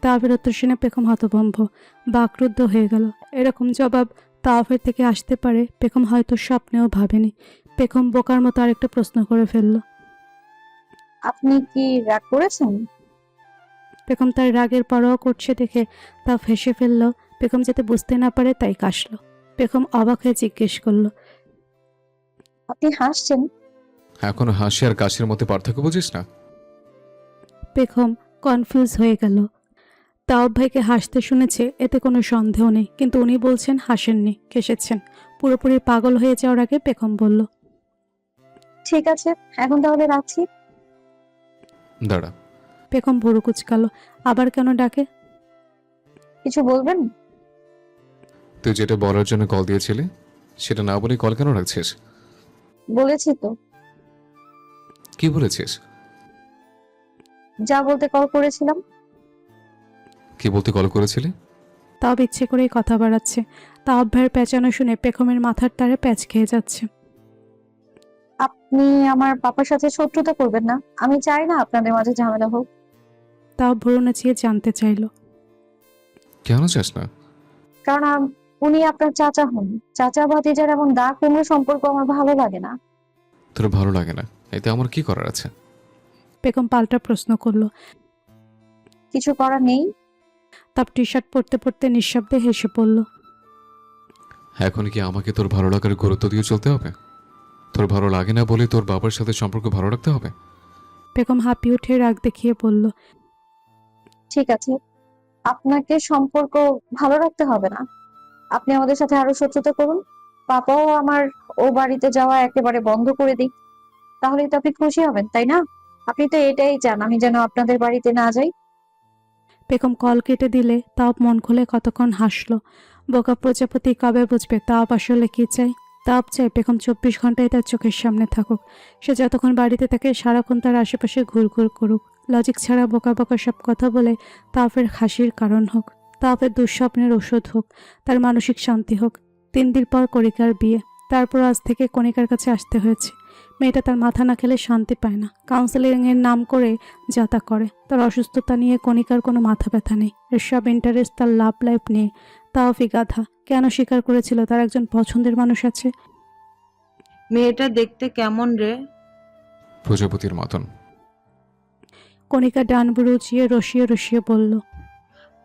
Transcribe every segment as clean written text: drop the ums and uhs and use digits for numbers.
তাওয়াফের উত্তর শুনে পেখম হতভম্ব, বাকরুদ্ধ হয়ে গেল। এরকম জবাব তাওয়াফের থেকে আসতে পারে পেখম হয়তো স্বপ্নেও ভাবেনি। পেখম বোকার মতো আরেকটা প্রশ্ন করে ফেলল। আপনি কি রাগ করেছেন? পেখম তার রাগের পরোয়া করছে দেখে তাওয়াফ হেসে ফেলল। পেখম যাতে বুঝতে না পারে তাই কাশল। পেখম অবাক হয়ে জিজ্ঞেস করল, আপনি হাসছেন? এখনো হাসি আর কাশির মধ্যে পার্থক্য বুঝিস না? পেখম কনফিউজ হয়ে গেল। তাওয়াব ভাইকে হাসতে শুনেছে এতে কোনো সন্দেহ নেই, কিন্তু উনি বলছেন হাসেননি, কেসেছেন। পুরোপুরি পাগল হয়ে যাওয়ার আগে পেখম বলল, ঠিক আছে, এখন তাহলে রাখছি। দাঁড়া। পেখম ভুরু কুচকালো। আবার কেন ডাকে? কিছু বলবেন? তুই যেটা বলার জন্য কল দিয়েছিলি সেটা না বলে কল কেন রাখছিস? বলেছি তো, কি বলেছিস? যা বলতে কল করেছিলাম। কি বলতে কল করেছিলি? তাওয়াব ইচ্ছে করেই কথা বাড়াচ্ছে। তাওয়াব ভাইয়ের পেঁচানো শুনে পেখমের মাথার তারে প্যাচ খেয়ে যাচ্ছে। আপনি আমার পাপার সাথে শত্রুতা করবেন না, আমি চাই না আপনাদের মাঝে ঝামেলা হোক। তাওয়াব ভুরু নাচিয়ে জানতে চাইল, কেন চাস না? কারণ উনি আপনার চাচা হন। চাচা ভাতিজার এমন দা কুমড়ো সম্পর্ক আমার ভালো লাগে না। তোর ভালো লাগে না, এতে আমার কি করার আছে? পেখম পাল্টা প্রশ্ন করল। কিছু করার নেই। তাওয়াব টি শার্ট পরতে পরতে নিঃশব্দে হেসে পড়ল। এখন কি আমাকে তোর ভালো লাগার গুরুত্ব দিয়ে চলতে হবে? তোর ভালো লাগে না বলে তোর বাবার সাথে সম্পর্ক ভালো রাখতে হবে? পেখম হাঁপিয়ে উঠে রাগ দেখিয়ে বলল, ঠিক আছে, আপনাকে সম্পর্ক ভালো রাখতে হবে না। আপনি আমাদের সাথে আরো শত্রুতা করুন, পাপাও আমার ও বাড়িতে যাওয়া একেবারে বন্ধ করে দিক, তাহলেই তো আপনি খুশি হবেন, তাই না? আপনি তো এটাই চান আমি যেন আপনাদের বাড়িতে না যাই। পেখম কল কেটে দিলে তাওয়াব মন খুলে কতক্ষণ হাসল। বোকা প্রজাপতি কবে বুঝবে তাওয়াব আসলে কি চাই। তাওয়াব চায় পেখম 24 ঘন্টায় তার চোখের সামনে থাকুক। সে যতক্ষণ বাড়িতে থাকে সারাক্ষণ তার আশেপাশে ঘুরঘুর করুক। লজিক ছাড়া বোকা বোকা সব কথা বলে তাওয়াবের হাসির কারণ হোক, তাওয়াবের দুঃস্বপ্নের ওষুধ হোক, তার মানসিক শান্তি হোক। 3 দিন পর কণিকার বিয়ে, তারপর আজ থেকে কণিকার কাছে আসতে হয়েছে। মেয়েটা তার মাথা না খেলে শান্তি পায় না। কাউন্সেলিং এর নাম করে যা তা করে। তার অসুস্থতা নিয়ে কণিকার কোনো মাথা ব্যথা নেই। এর সব ইন্টারেস্ট তার লাভ লাইফ নিয়ে। তাওফি গাধা কেন স্বীকার করেছিল তার একজন পছন্দের মানুষ আছে? মেয়েটা দেখতে কেমন রে? প্রজাপতির মতন। কণিকা ডান বুড়ো উঁচিয়ে রসিয়ে রসিয়ে বলল,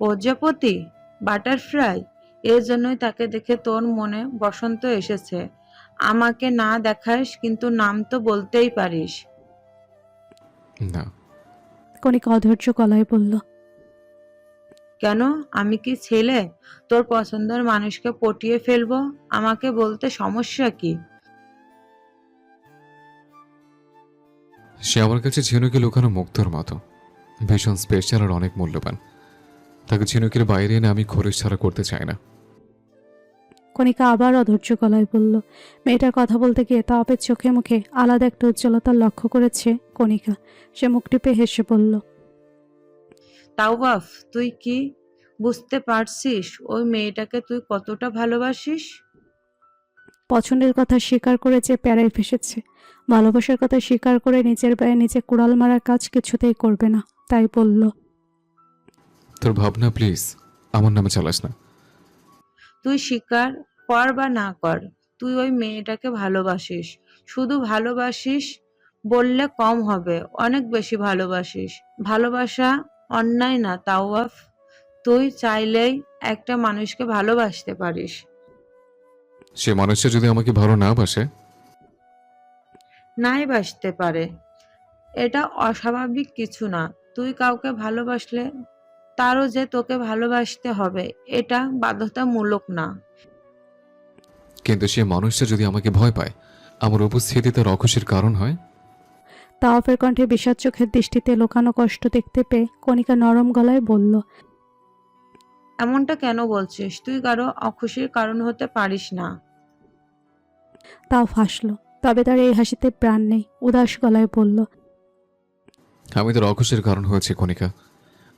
প্রজাপতি? বাটারফ্লাই? এর জন্যই তাকে দেখে তোর মনে বসন্ত এসেছে। আমাকে না দেখাস, কিন্তু নাম তো বলতেই পারিস। না। কণিকা অধৈর্য গলায় বলল, কেন? আমি কি ছেলে তোর পছন্দের মানুষকে পটিয়ে ফেলবো? আমাকে বলতে সমস্যা কি? সে আমার কাছে ঝিনুকে লুকানো মুক্তোর মতো, ভীষণ স্পেশাল আর অনেক মূল্যবান। তাকে ঝিনুকের বাইরে এনে আমি খরচ ছাড়া করতে চাই না। কণিকা আবার অধৈর্য গলায় বলল। মেয়েটার কথা বলতে গিয়ে তাওয়াবের চোখে মুখে আলাদা একটা উজ্জ্বলতা লক্ষ্য করেছে কণিকা। সে মুখ টিপে হেসে বলল, তাওবাফ, তুই কি বুঝতে পারছিস ওই মেয়েটাকে তুই কতটা ভালোবাসিস? পছন্দের কথা স্বীকার করে যে প্যারায় ফেসেছে, ভালোবাসার কথা স্বীকার করে নিজের গায়ে নিজে কুড়াল মারার কাজ কিছুতেই করবে না। তাই বলল, তোর ভাবনা প্লিজ আমার নামে চালাস না। তুই স্বীকার কর বা না কর, তুই ওই মেয়েটাকে ভালোবাসিস। শুধু ভালোবাসিস বললে কম হবে, অনেক বেশি ভালোবাসিস। ভালোবাসা অন্যায় না তাওয়াফ। তুই চাইলেই একটা মানুষকে ভালোবাসতে পারিস। সে মানুষটা যদি আমাকে ভালো না বাসে? নাই বাসতে পারে, এটা অস্বাভাবিক কিছু না। তুই কাউকে ভালোবাসলে তারও যে তোকে ভালোবাসতে হবে, এটা বাধ্যতামূলক না। কিন্তু সে মানুষটা যদি আমাকে ভয় পায়, আমার উপস্থিতি তার অখুশির কারণ হয়? তাওয়াফের কণ্ঠে বিষাদ চোখের দৃষ্টিতে লোকানো কষ্ট দেখতে পেয়ে কণিকা নরম গলায় বলল, এমনটা কেন বলছিস? তুই কারো অখুশির কারণ হতে পারিস না। তাও হাসল। তবে তার এই হাসিতে প্রাণ নেই। উদাস গলায় বলল, আমি তার অখুশির কারণ হয়েছে কণিকা।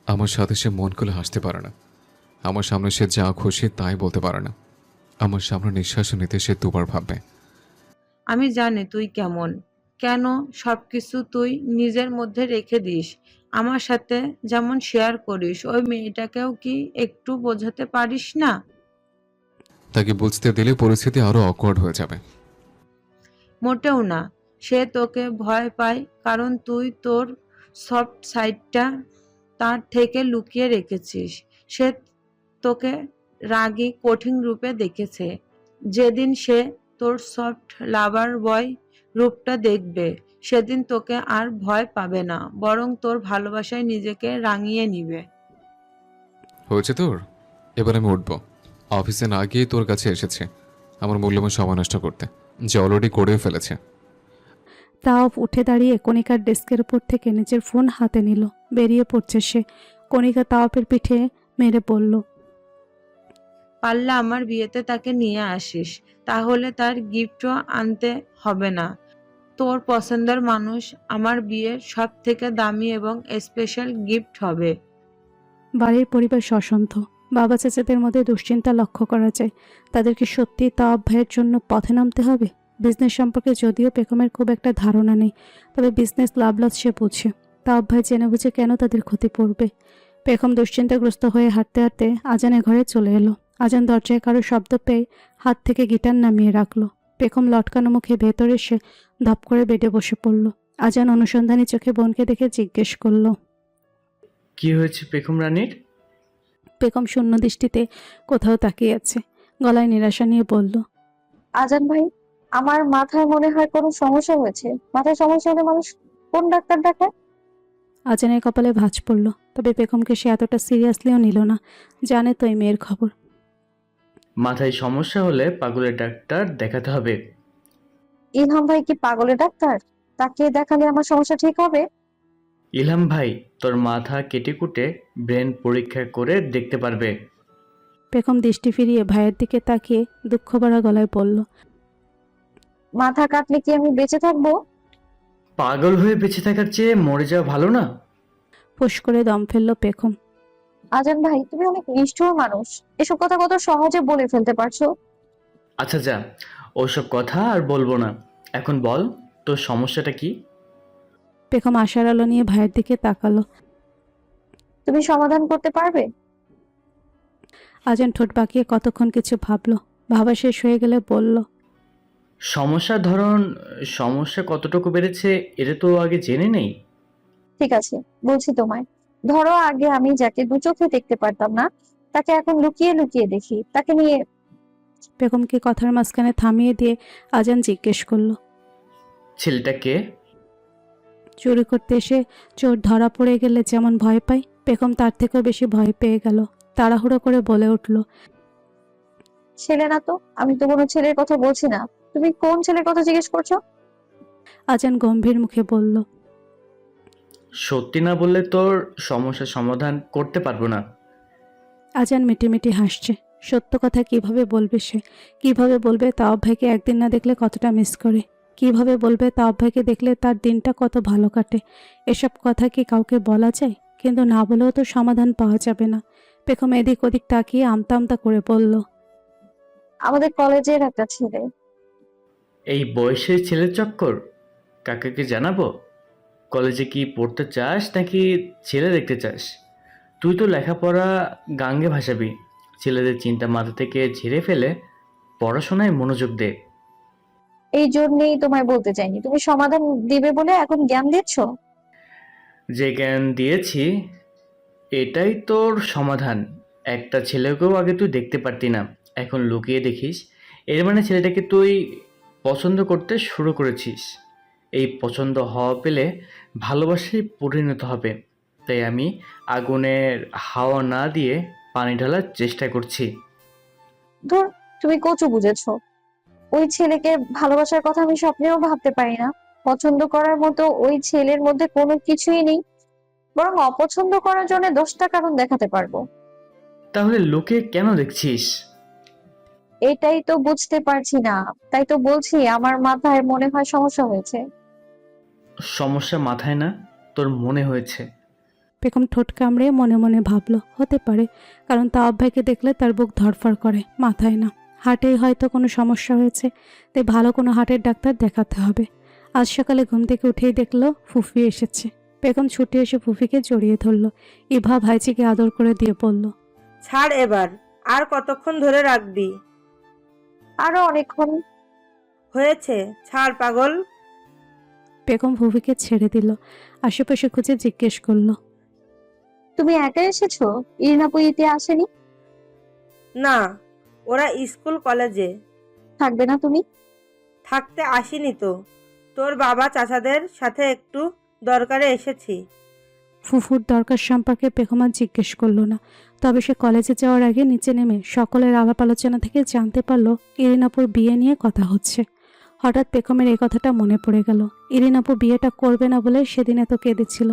আমার সাথে সে মন খুলে হাসতে পারে না। আমার সামনে সে যা খুশি তাই বলতে পারে না। আমার সামনে নিঃশ্বাস নিতে সে দুবার ভাববে। আমি জানি তুই কেমন। কেন সবকিছু তুই নিজের মধ্যে রেখে দিস? আমার সাথে যেমন শেয়ার করিস, ওই মেয়েটাকেও কি একটু বোঝাতে পারিস না? তাকে বুঝতে দিলে পরিস্থিতি আরো অকওয়ার্ড হয়ে যাবে। মোটেও না। সে তোকে ভয় পায় কারণ তুই তোর সফট সাইডটা তার থেকে লুকিয়ে রেখেছিস। সে তোকে রাগী কঠিন রূপে দেখেছে। যেদিন সে তোর সফট লাভার বয় রূপটা দেখবে, সেদিন তোকে আর ভয় পাবে না, বরং তোর ভালোবাসায় নিজেকে রাঙিয়ে নিবে। হয়েছে তোর? এবার আমি উঠবো। অফিসে না গিয়ে তোর কাছে এসেছে আমার মূল্যবান সময় নষ্ট করতে, যে অলরেডি করেও ফেলেছে। তাও উঠে দাঁড়িয়ে কণিকার ডেস্কের উপর থেকে নিজের ফোন হাতে নিল। বেরিয়ে পড়ছে সে। কণিকা তাওপের পিঠে মেরে বলল, পারলে আমার বিয়েতে তাকে নিয়ে আসিস, তাহলে তার গিফটও আনতে হবে না। তোর পছন্দের মানুষ আমার বিয়ের সব থেকে দামি এবং স্পেশাল গিফট হবে। বাড়ির পরিবার সশন্ত। বাবা চাচাদের মধ্যে দুশ্চিন্তা লক্ষ্য করা যায়। তাদেরকে সত্যি তাওপ ভাইয়ের জন্য পথে নামতে হবে? বিজনেস সম্পর্কে যদিও পেখমের খুব একটা ধারণা নেই, তবে বিজনেস লাভ লস সে বুঝে। তাওপ ভাই জেনে বুঝে কেন তাদের ক্ষতি পড়বে? পেখম দুশ্চিন্তাগ্রস্ত হয়ে হাঁটতে হাঁটতে আজানের ঘরে চলে এলো। আজান দরজায় কারো শব্দ পেয়ে হাত থেকে গিটার নামিয়ে রাখলো। পেখম লটকানো মুখে ভেতরে এসে ধপ করে বেডে বসে পড়ল। আজান অনুসন্ধানী চোখে বোনকে দেখে জিজ্ঞেস করলো। কি হয়েছে পেখম রানীর? পেখম শূন্য দৃষ্টিতে কোথাও তাকিয়ে আছে। গলায় নিরাশা নিয়ে বলল, আজান ভাই, আমার মাথায় মনে হয় কোনো সমস্যা হয়েছে। মাথায় সমস্যা হলে মানুষ কোন ডাক্তার দেখায়? আজানের কপালে ভাঁজ পড়ল। তবে পেখমকে সে এতটা সিরিয়াসলিও নিল না। জানে তো এই মেয়ের খবর। মাথায় সমস্যা হলে পাগলের ডাক্তার দেখাতে হবে। ইলহাম ভাই কি পাগলের ডাক্তার? তাকে দেখালে আমার সমস্যা ঠিক হবে? ইলহাম ভাই তোর মাথা কেটে কুটে ব্রেন পরীক্ষা করে দেখতে পারবে। পেখম দৃষ্টি ফিরিয়ে ভাইয়ের দিকে তাকিয়ে দুঃখ ভরা গলায় বলল, মাথা কাটলে কি আমি বেঁচে থাকবো? পাগল হয়ে বেঁচে থাকার চেয়ে মরে যাওয়া ভালো না? ফুস করে দম ফেলল পেখম। আজান ভাই, তুমি অনেক নিষ্ঠুর মানুষ। এসব কথা কত সহজে বলে ফেলতে পারছো। আচ্ছা যা, ওসব কথা আর বলবো না। এখন বল তোর সমস্যাটা কি? পেখম আশার আলো নিয়ে ভাইয়ের দিকে তাকালো। তুমি সমাধান করতে পারবে? আজান ঠোঁট বাঁকিয়ে কতক্ষণ কিছু ভাবলো। ভাবা শেষ হয়ে গেলে বলল, সমস্যার ধরন, সমস্যা কতটুকু বেড়েছে এটা তো আগে জেনে নেই। ঠিক আছে, বলছি তোমায়। ধরো আগে আমি যাকে দু চোখে দেখতে পারতাম না, তাকে এখন লুকিয়ে লুকিয়ে দেখি। তাকে নিয়ে পেখমকে কথার মাঝখানে থামিয়ে দিয়ে আজান জিজ্ঞেস করলো, ছেলেটা কে? চুরি করতে এসে চোর ধরা পড়ে গেলে যেমন ভয় পাই, পেখম তার থেকেও বেশি ভয় পেয়ে গেল। তাড়াহুড়ো করে বলে উঠল, ছেলে না তো। আমি তো কোনো ছেলের কথা বলছি না। তুমি কোন ছেলের কথা জিজ্ঞেস করছো? আজান গম্ভীর মুখে বলল, সত্যি না বললে তোর সমস্যার সমাধান করতে পারবো না। আজান মিটিমিটি হাসছে। সত্য কথা কিভাবে বলবে সে? কিভাবে বলবে তাওব ভাইকে একদিন না দেখলে কতটা মিস করে? কিভাবে বলবে তাওব ভাইকে দেখলে তার দিনটা কত ভালো কাটে? এসব কথা কি কাউকে বলা যায়? কিন্তু না বলেও তো সমাধান পাওয়া যাবে না। পেখম এদিক ওদিক তাকিয়ে আমতা আমতা করে বলল, আমাদের কলেজের একটা ছেলে। এই বয়সের ছেলের চক্কর? কাকাকে জানাবো? কলেজে কি পড়তে চাস নাকি ছেলে দেখতে চাস? তুই তো লেখাপড়া গাঙ্গে ভাসাবি। ছেলেদের চিন্তা মাথা থেকে ঝেড়ে ফেলে পড়াশোনায় মনোযোগ দে। এই জন্যেই তোমায় বলতে চাইনি। তুমি সমাধান দিবে বলে এখন জ্ঞান দিচ্ছ। যে জ্ঞান দিয়েছি এটাই তোর সমাধান। একটা ছেলেকেও আগে তুই দেখতে পারতি না, এখন লুকিয়ে দেখিস। এর মানে ছেলেটাকে তুই পছন্দ করতে শুরু করেছিস। এই পছন্দ হওয়া পেলে ভালোবাসায় পরিণত হবে। তাই আমি আগুনের হাওয়া না দিয়ে পানি ঢালার চেষ্টা করছি। ধর, তুমি কচু বুঝেছো। ওই ছেলেকে ভালোবাসার কথা আমি স্বপ্নেও ভাবতে পারি না। পছন্দ করার মতো ওই ছেলের মধ্যে কোনো কিছুই নেই। বরং অপছন্দ করার জন্য 10টা কারণ দেখাতে পারবো। তাহলে লোকে কেন দেখছিস? এটাই তো বুঝতে পারছি না। তাই তো বলছি আমার মাথায় মনে হয় সমস্যা হয়েছে। সমস্যা মাথায় না, তোর মনে হয়েছে। পেখম ঠোঁট কামড়ে মনে মনে ভাবলো, হতে পারে। কারণ তাওব ভাইকে দেখলে তার বুক ধড়ফড় করে, মাথায় না। হার্টেই হয়তো কোনো সমস্যা হয়েছে। তাই ভালো কোনো হার্টের ডাক্তার দেখাতে হবে। আজ সকালে ঘুম থেকে উঠেই দেখলো ফুফি এসেছে। বেগম ছুটে এসে ফুফিকে জড়িয়ে ধরলো। ইভা ভাইজিকে আদর করে দিয়ে বলল, ছাড় এবার, আর কতক্ষণ ধরে রাখবি? আরো অনেকক্ষণ। হয়েছে, ছাড় পাগল। বেগম ফুফিকে ছেড়ে দিল। আশেপাশে খুঁজে জিজ্ঞেস করলো, তুমি একা এসেছো? ইরিনাপু ইতি আসেনি? না, ওরা স্কুল কলেজে। থাকবে না তুমি? থাকতে আসিনি তো, তোর বাবা চাচাদের সাথে একটু দরকারে এসেছি। ফুফুর দরকার সম্পর্কে বেগম আর জিজ্ঞেস করলো না। তবে সে কলেজে যাওয়ার আগে নিচে নেমে সকলের আলাপ আলোচনা থেকে জানতে পারলো ইরিনাপুর বিয়ে নিয়ে কথা হচ্ছে। হঠাৎ বেগমের এই কথাটা মনে পড়ে গেল। ইরিনাপু বিয়েটা করবে না বলে সেদিন এত কেঁদেছিল।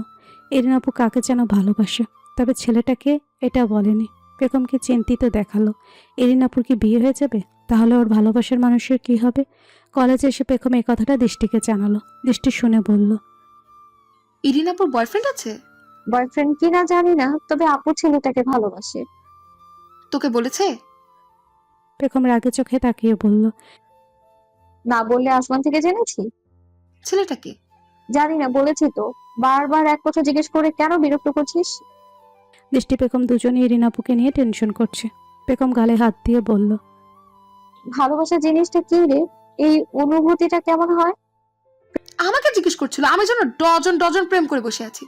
ইরিনাপু কাকে যেন ভালোবাসে, তবে ছেলেটাকে এটা বলেনি। বেগমকে চিন্তিত দেখালো। ইরিনাপুর কি বিয়ে হয়ে যাবে? তাহলে ওর ভালোবাসার মানুষের কি হবে? কলেজে এসে বেগম এই কথাটা দৃষ্টিকে জানালো। দৃষ্টি শুনে বলল, ইরিনাপুর বয়ফ্রেন্ড আছে? বয়ফ্রেন্ড কিনা জানি না, তবে আপু ছেলেটাকে ভালোবাসে। তোকে বলেছে? বেগম রাগে চোখে তাকিয়ে বলল, না বললে আসমান থেকে জেনেছি? ছেলেটাকে? জানি না, বলেছি তো। বারবার এক কথা জিজ্ঞেস করে কেন বিরক্ত করছিস? দৃষ্টি বেগম দুজনই ইরিনাপুকে নিয়ে টেনশন করছে। বেগম গালে হাত দিয়ে বলল, ভালোবাসা জিনিসটা কি রে? এই অনুভূতিটা কেমন হয়? আমাকে জিজ্ঞেস করছিল, আমি যেন ডজন ডজন প্রেম করে বসে আছি।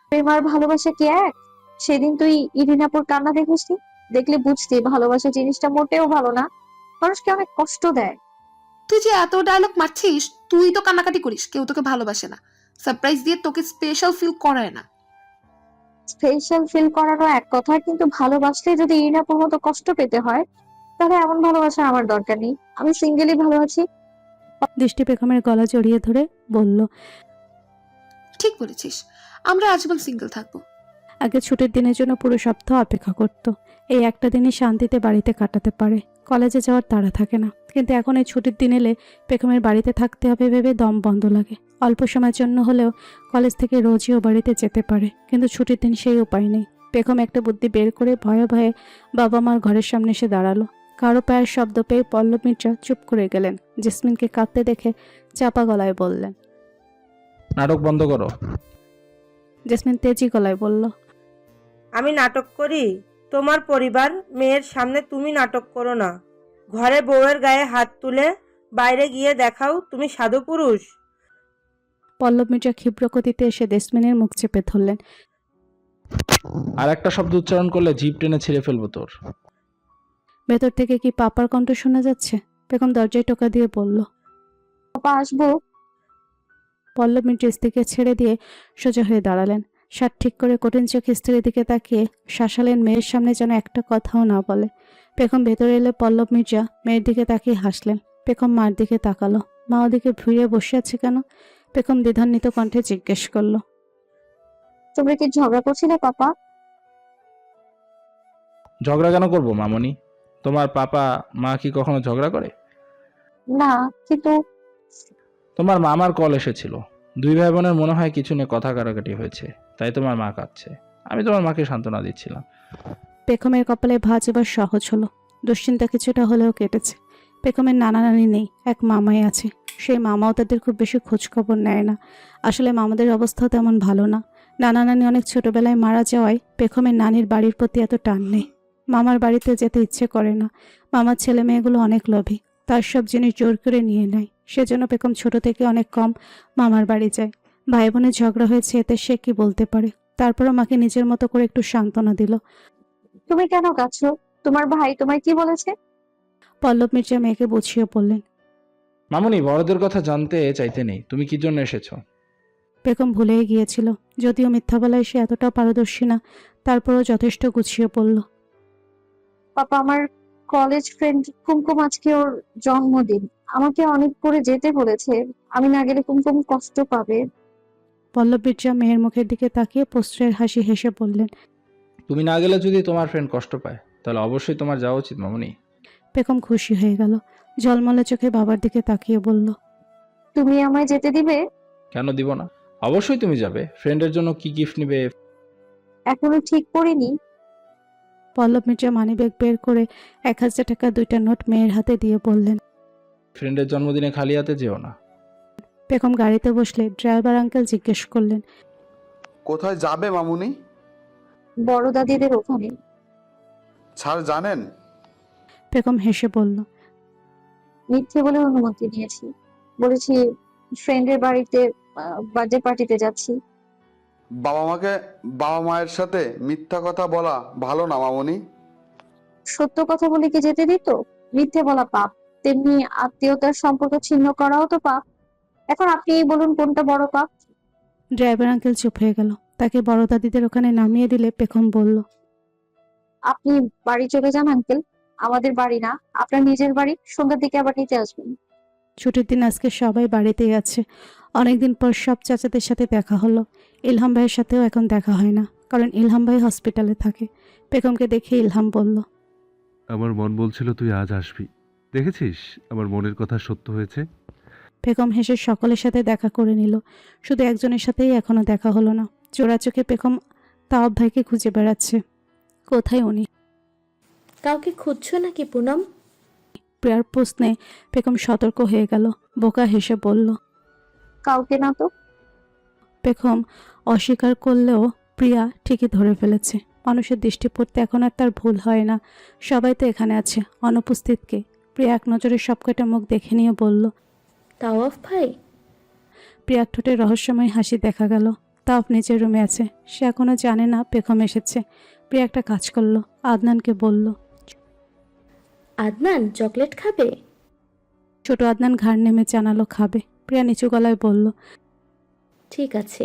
প্রেম আর ভালোবাসা কি এক? সেদিন তুই ইরিনাপুর কান্না দেখিসনি? দেখলে বুঝতি ভালোবাসা জিনিসটা মোটেও ভালো না, মানুষকে অনেক কষ্ট দেয়। তুই যে এত ডায়লগ মারছিস, তুই তো কান্নাকাটি করিস, কেউ তোকে ভালোবাসে না। সারপ্রাইজ দিয়ে তোকে স্পেশাল ফিল করায় না। স্পেশাল ফিল করানো এক কথা, কিন্তু ভালোবাসলে যদি ইরিনাপুর মতো কষ্ট পেতে হয়, তাহলে এমন ভালোবাসা আমার দরকার নেই। আমি সিঙ্গেলই ভালো আছি। দৃষ্টি বেগমের গলা জড়িয়ে ধরে বলল, ঠিক বলেছিস, আমরা আজীবন সিঙ্গেল থাকবো। আগে ছুটির দিনের জন্য পুরো সপ্তাহ অপেক্ষা করত। এই একটা দিনই শান্তিতে বাড়িতে কাটাতে পারে, কলেজে যাওয়ার তাড়া থাকে না। কিন্তু এখন এই ছুটির দিন এলে বেগমের বাড়িতে থাকতে হবে ভেবে দম বন্ধ লাগে। অল্প সময়ের জন্য হলেও কলেজ থেকে রোজই ও বাড়িতে যেতে পারে, কিন্তু ছুটির দিন সেই উপায় নেই। বেগম একটা বুদ্ধি বের করে ভয়ে ভয়ে বাবা মার ঘরের সামনে এসে দাঁড়ালো। কারো পায়ের শব্দ পেয়ে পল্লব মির্জা চুপ করে গেলেন। জেসমিনকে কাঁদতে দেখে চাপা গলায় বললেন, নাটক বন্ধ করো। জেসমিন তেজি গলায় বলল, আমি নাটক করি? তোমার পরিবার, মেয়ের সামনে তুমি নাটক করো না। ঘরে বউয়ের গায়ে হাত তুলে বাইরে গিয়ে দেখাও তুমি সাধু পুরুষ। পল্লব মির্জা ক্ষিপ্র গতিতে এসে জেসমিনের মুখ চেপে ধরলেন। আর একটা শব্দ উচ্চারণ করলে জিভ টেনে ছিঁড়ে ফেলবো তোর। ভেতর থেকে কি পাপার কণ্ঠ শোনা যাচ্ছে? বেগম দরজায় টোকা দিয়ে বলল। পাপা আসবো? পল্লব মির্জা স্ত্রীকে ছেড়ে দিয়ে সোজা হয়ে দাঁড়ালেন। শার্ট ঠিক করে কঠিন চোখে স্ত্রীর দিকে তাকিয়ে শাসালেন মেয়ের সামনে যেন একটা কথাও না বলে। বেগম ভেতরে এলে পল্লব মির্জা মেয়ের দিকে তাকিয়ে হাসলেন। বেগম মার দিকে তাকালো। মা ওদিকে ভিড়ে বসে আছে কেন? বেগম দ্বিধান্বিত কণ্ঠে জিজ্ঞেস করলো, তোমরা কি ঝগড়া করছিলে পাপা? ঝগড়া কেন করবো মামনি? তোমার পাপা মা কি কখনো ঝগড়া করে? না, কিন্তু তোমার মামার কল এসেছিল। দুই ভাই বোনের মনে হয় কিছু নিয়ে কথা কাটাকাটি হয়েছে, তাই তোমার মা কাঁদছে। আমি তোমার মাকে সান্ত্বনা দিচ্ছিলাম। বেগমের কপালে ভাঁজ এবার সহজ হলো। দুশ্চিন্তা কিছুটা হলেও কেটেছে। বেগমের নানা নানি নেই, এক মামাই আছে। সেই মামাও তাদের খুব বেশি খোঁজ খবর নেয় না। আসলে মামাদের অবস্থাও তেমন ভালো না। নানা নানি অনেক ছোটবেলায় মারা যাওয়ায় বেগমের নানির বাড়ির প্রতি এত টান নেই। মামার বাড়িতে যেতে ইচ্ছে করে না। মামার ছেলে মেয়েগুলো অনেক লোভী, তার সব জিনিস জোর করে নিয়ে নেয়। সেজন্য বেগম ছোট থেকে অনেক কম মামার বাড়ি যায়। ভাই বোনের ঝগড়া হয়েছে, এতে সে কি বলতে পারে? তারপরও মাকে নিজের মতো করে একটু সান্ত্বনা দিল। তুমি কেন কাঁদছো? তোমার ভাই তোমায় কি বলেছে? পল্লব মির্জা মেয়েকে বুঝিয়ে বললেন। মামনি, বড়দের কথা জানতে চাইতে নেই, তুমি কি জন্য এসেছো? বেগম ভুলেই গিয়েছিল। যদিও মিথ্যা বলায় সে এতটাও পারদর্শী না, তারপরও যথেষ্ট গুছিয়ে বলল। পাপা, আমার কলেজ ফ্রেন্ড কুমকুম আজকে ওর জন্মদিন। আমাকে অনেক করে যেতে বলেছে। আমি না গেলে কুমকুম কষ্ট পাবে। পল্লব মির্জা মেয়ের মুখের দিকে তাকিয়ে প্রশ্রয়ের হাসি হেসে বললেন। তুমি না গেলে যদি তোমার ফ্রেন্ড কষ্ট পায়, তাহলে অবশ্যই তোমার যাওয়া উচিত মামনি। বেগম খুশি হয়ে গেল। জলমলে চোখে বাবার দিকে তাকিয়ে বলল, তুমি আমায় যেতে দিবে? কেন দিব না? অবশ্যই তুমি যাবে। ফ্রেন্ডের জন্য কি গিফট নিবে? এখনো ঠিক করিনি। পল্লব মির্জা মানিব্যাগ বের করে 1000 টাকা 2টা নোট মেয়ের হাতে দিয়ে বললেন। ফ্রেন্ডের জন্মদিনে খালি হাতে যেও না। পেখম গাড়িতে বসলে ড্রাইভার আঙ্কেল জিজ্ঞেস করলেন, কোথায় যাবে মামুনি? বড় দাদিদের ওখানে। স্যার জানেন? পেখম হেসে বলল, মিথ্যে বলে অনুমতি নিয়েছি। বলেছি ফ্রেন্ডের বাড়িতে বার্থডে পার্টিতে যাচ্ছি। বাবা মায়ের সাথে মিথ্যা কথা বলা ভালো না মামুনি। সত্য কথা বলে কি যেতে দিত? মিথ্যে বলা পাপ, তেমনি আত্মীয়তার সম্পর্ক ছিন্ন করাও তো পাপ। এখন আপনিই বলুন কোনটা বড় পাপ? ড্রাইভার আঙ্কেল চুপ হয়ে গেল। তাকে বড় দাদিদের ওখানে নামিয়ে দিলে পেখম বলল, আপনি বাড়ি চলে যান আঙ্কেল। আমাদের বাড়ি না, আপনার নিজের বাড়ি। সন্ধ্যার দিকে আবার নিতে আসবেন। ছুটির দিন আজকে সবাই বাড়িতেই আছে। অনেকদিন পর সব চাচাদের সাথে দেখা হলো। ইলহাম ভাইয়ের সাথেও এখন দেখা হয় না, কারণ ইলহাম ভাই হসপিটালে থাকে। পেখমকে দেখে ইলহাম বলল, আমার মন বলছিল তুই আজ আসবি। দেখেছিস আমার মনের কথা সত্য হয়েছে। পেখম হেসে সকলের সাথে দেখা করে নিল। শুধু একজনের সাথেই এখনো দেখা হলো না। চোরা চোখে পেখম তাওব ভাইকে খুঁজে বেড়াচ্ছে। কোথায় উনি? কাউকে খুঁজছো নাকি পুনম? প্রিয়ার প্রশ্নে পেখম সতর্ক হয়ে গেল। বোকা হেসে বলল, কাউকে না তো। পেখম অস্বীকার করলেও প্রিয়া ঠিকই ধরে ফেলেছে। মানুষের দৃষ্টি পড়তে এখন আর তার ভুল হয় না। সবাই তো এখানে আছে, অনুপস্থিতকে। প্রিয়া এক নজরে সবকটা মুখ দেখে নিয়ে বলল, তাওয়াফ ভাই? প্রিয়ার ঠোঁটে রহস্যময় হাসি দেখা গেল। তাওয়াফ নিচের রুমে আছে, সে এখনো জানে না পেখম এসেছে। প্রিয়া একটা কাজ করলো, আদনানকে বলল, আদনান চকলেট খাবে? ছোট আদনান ঘাড় নেমে জানালো খাবে। প্রিয়া নিচু গলায় বলল, ঠিক আছে,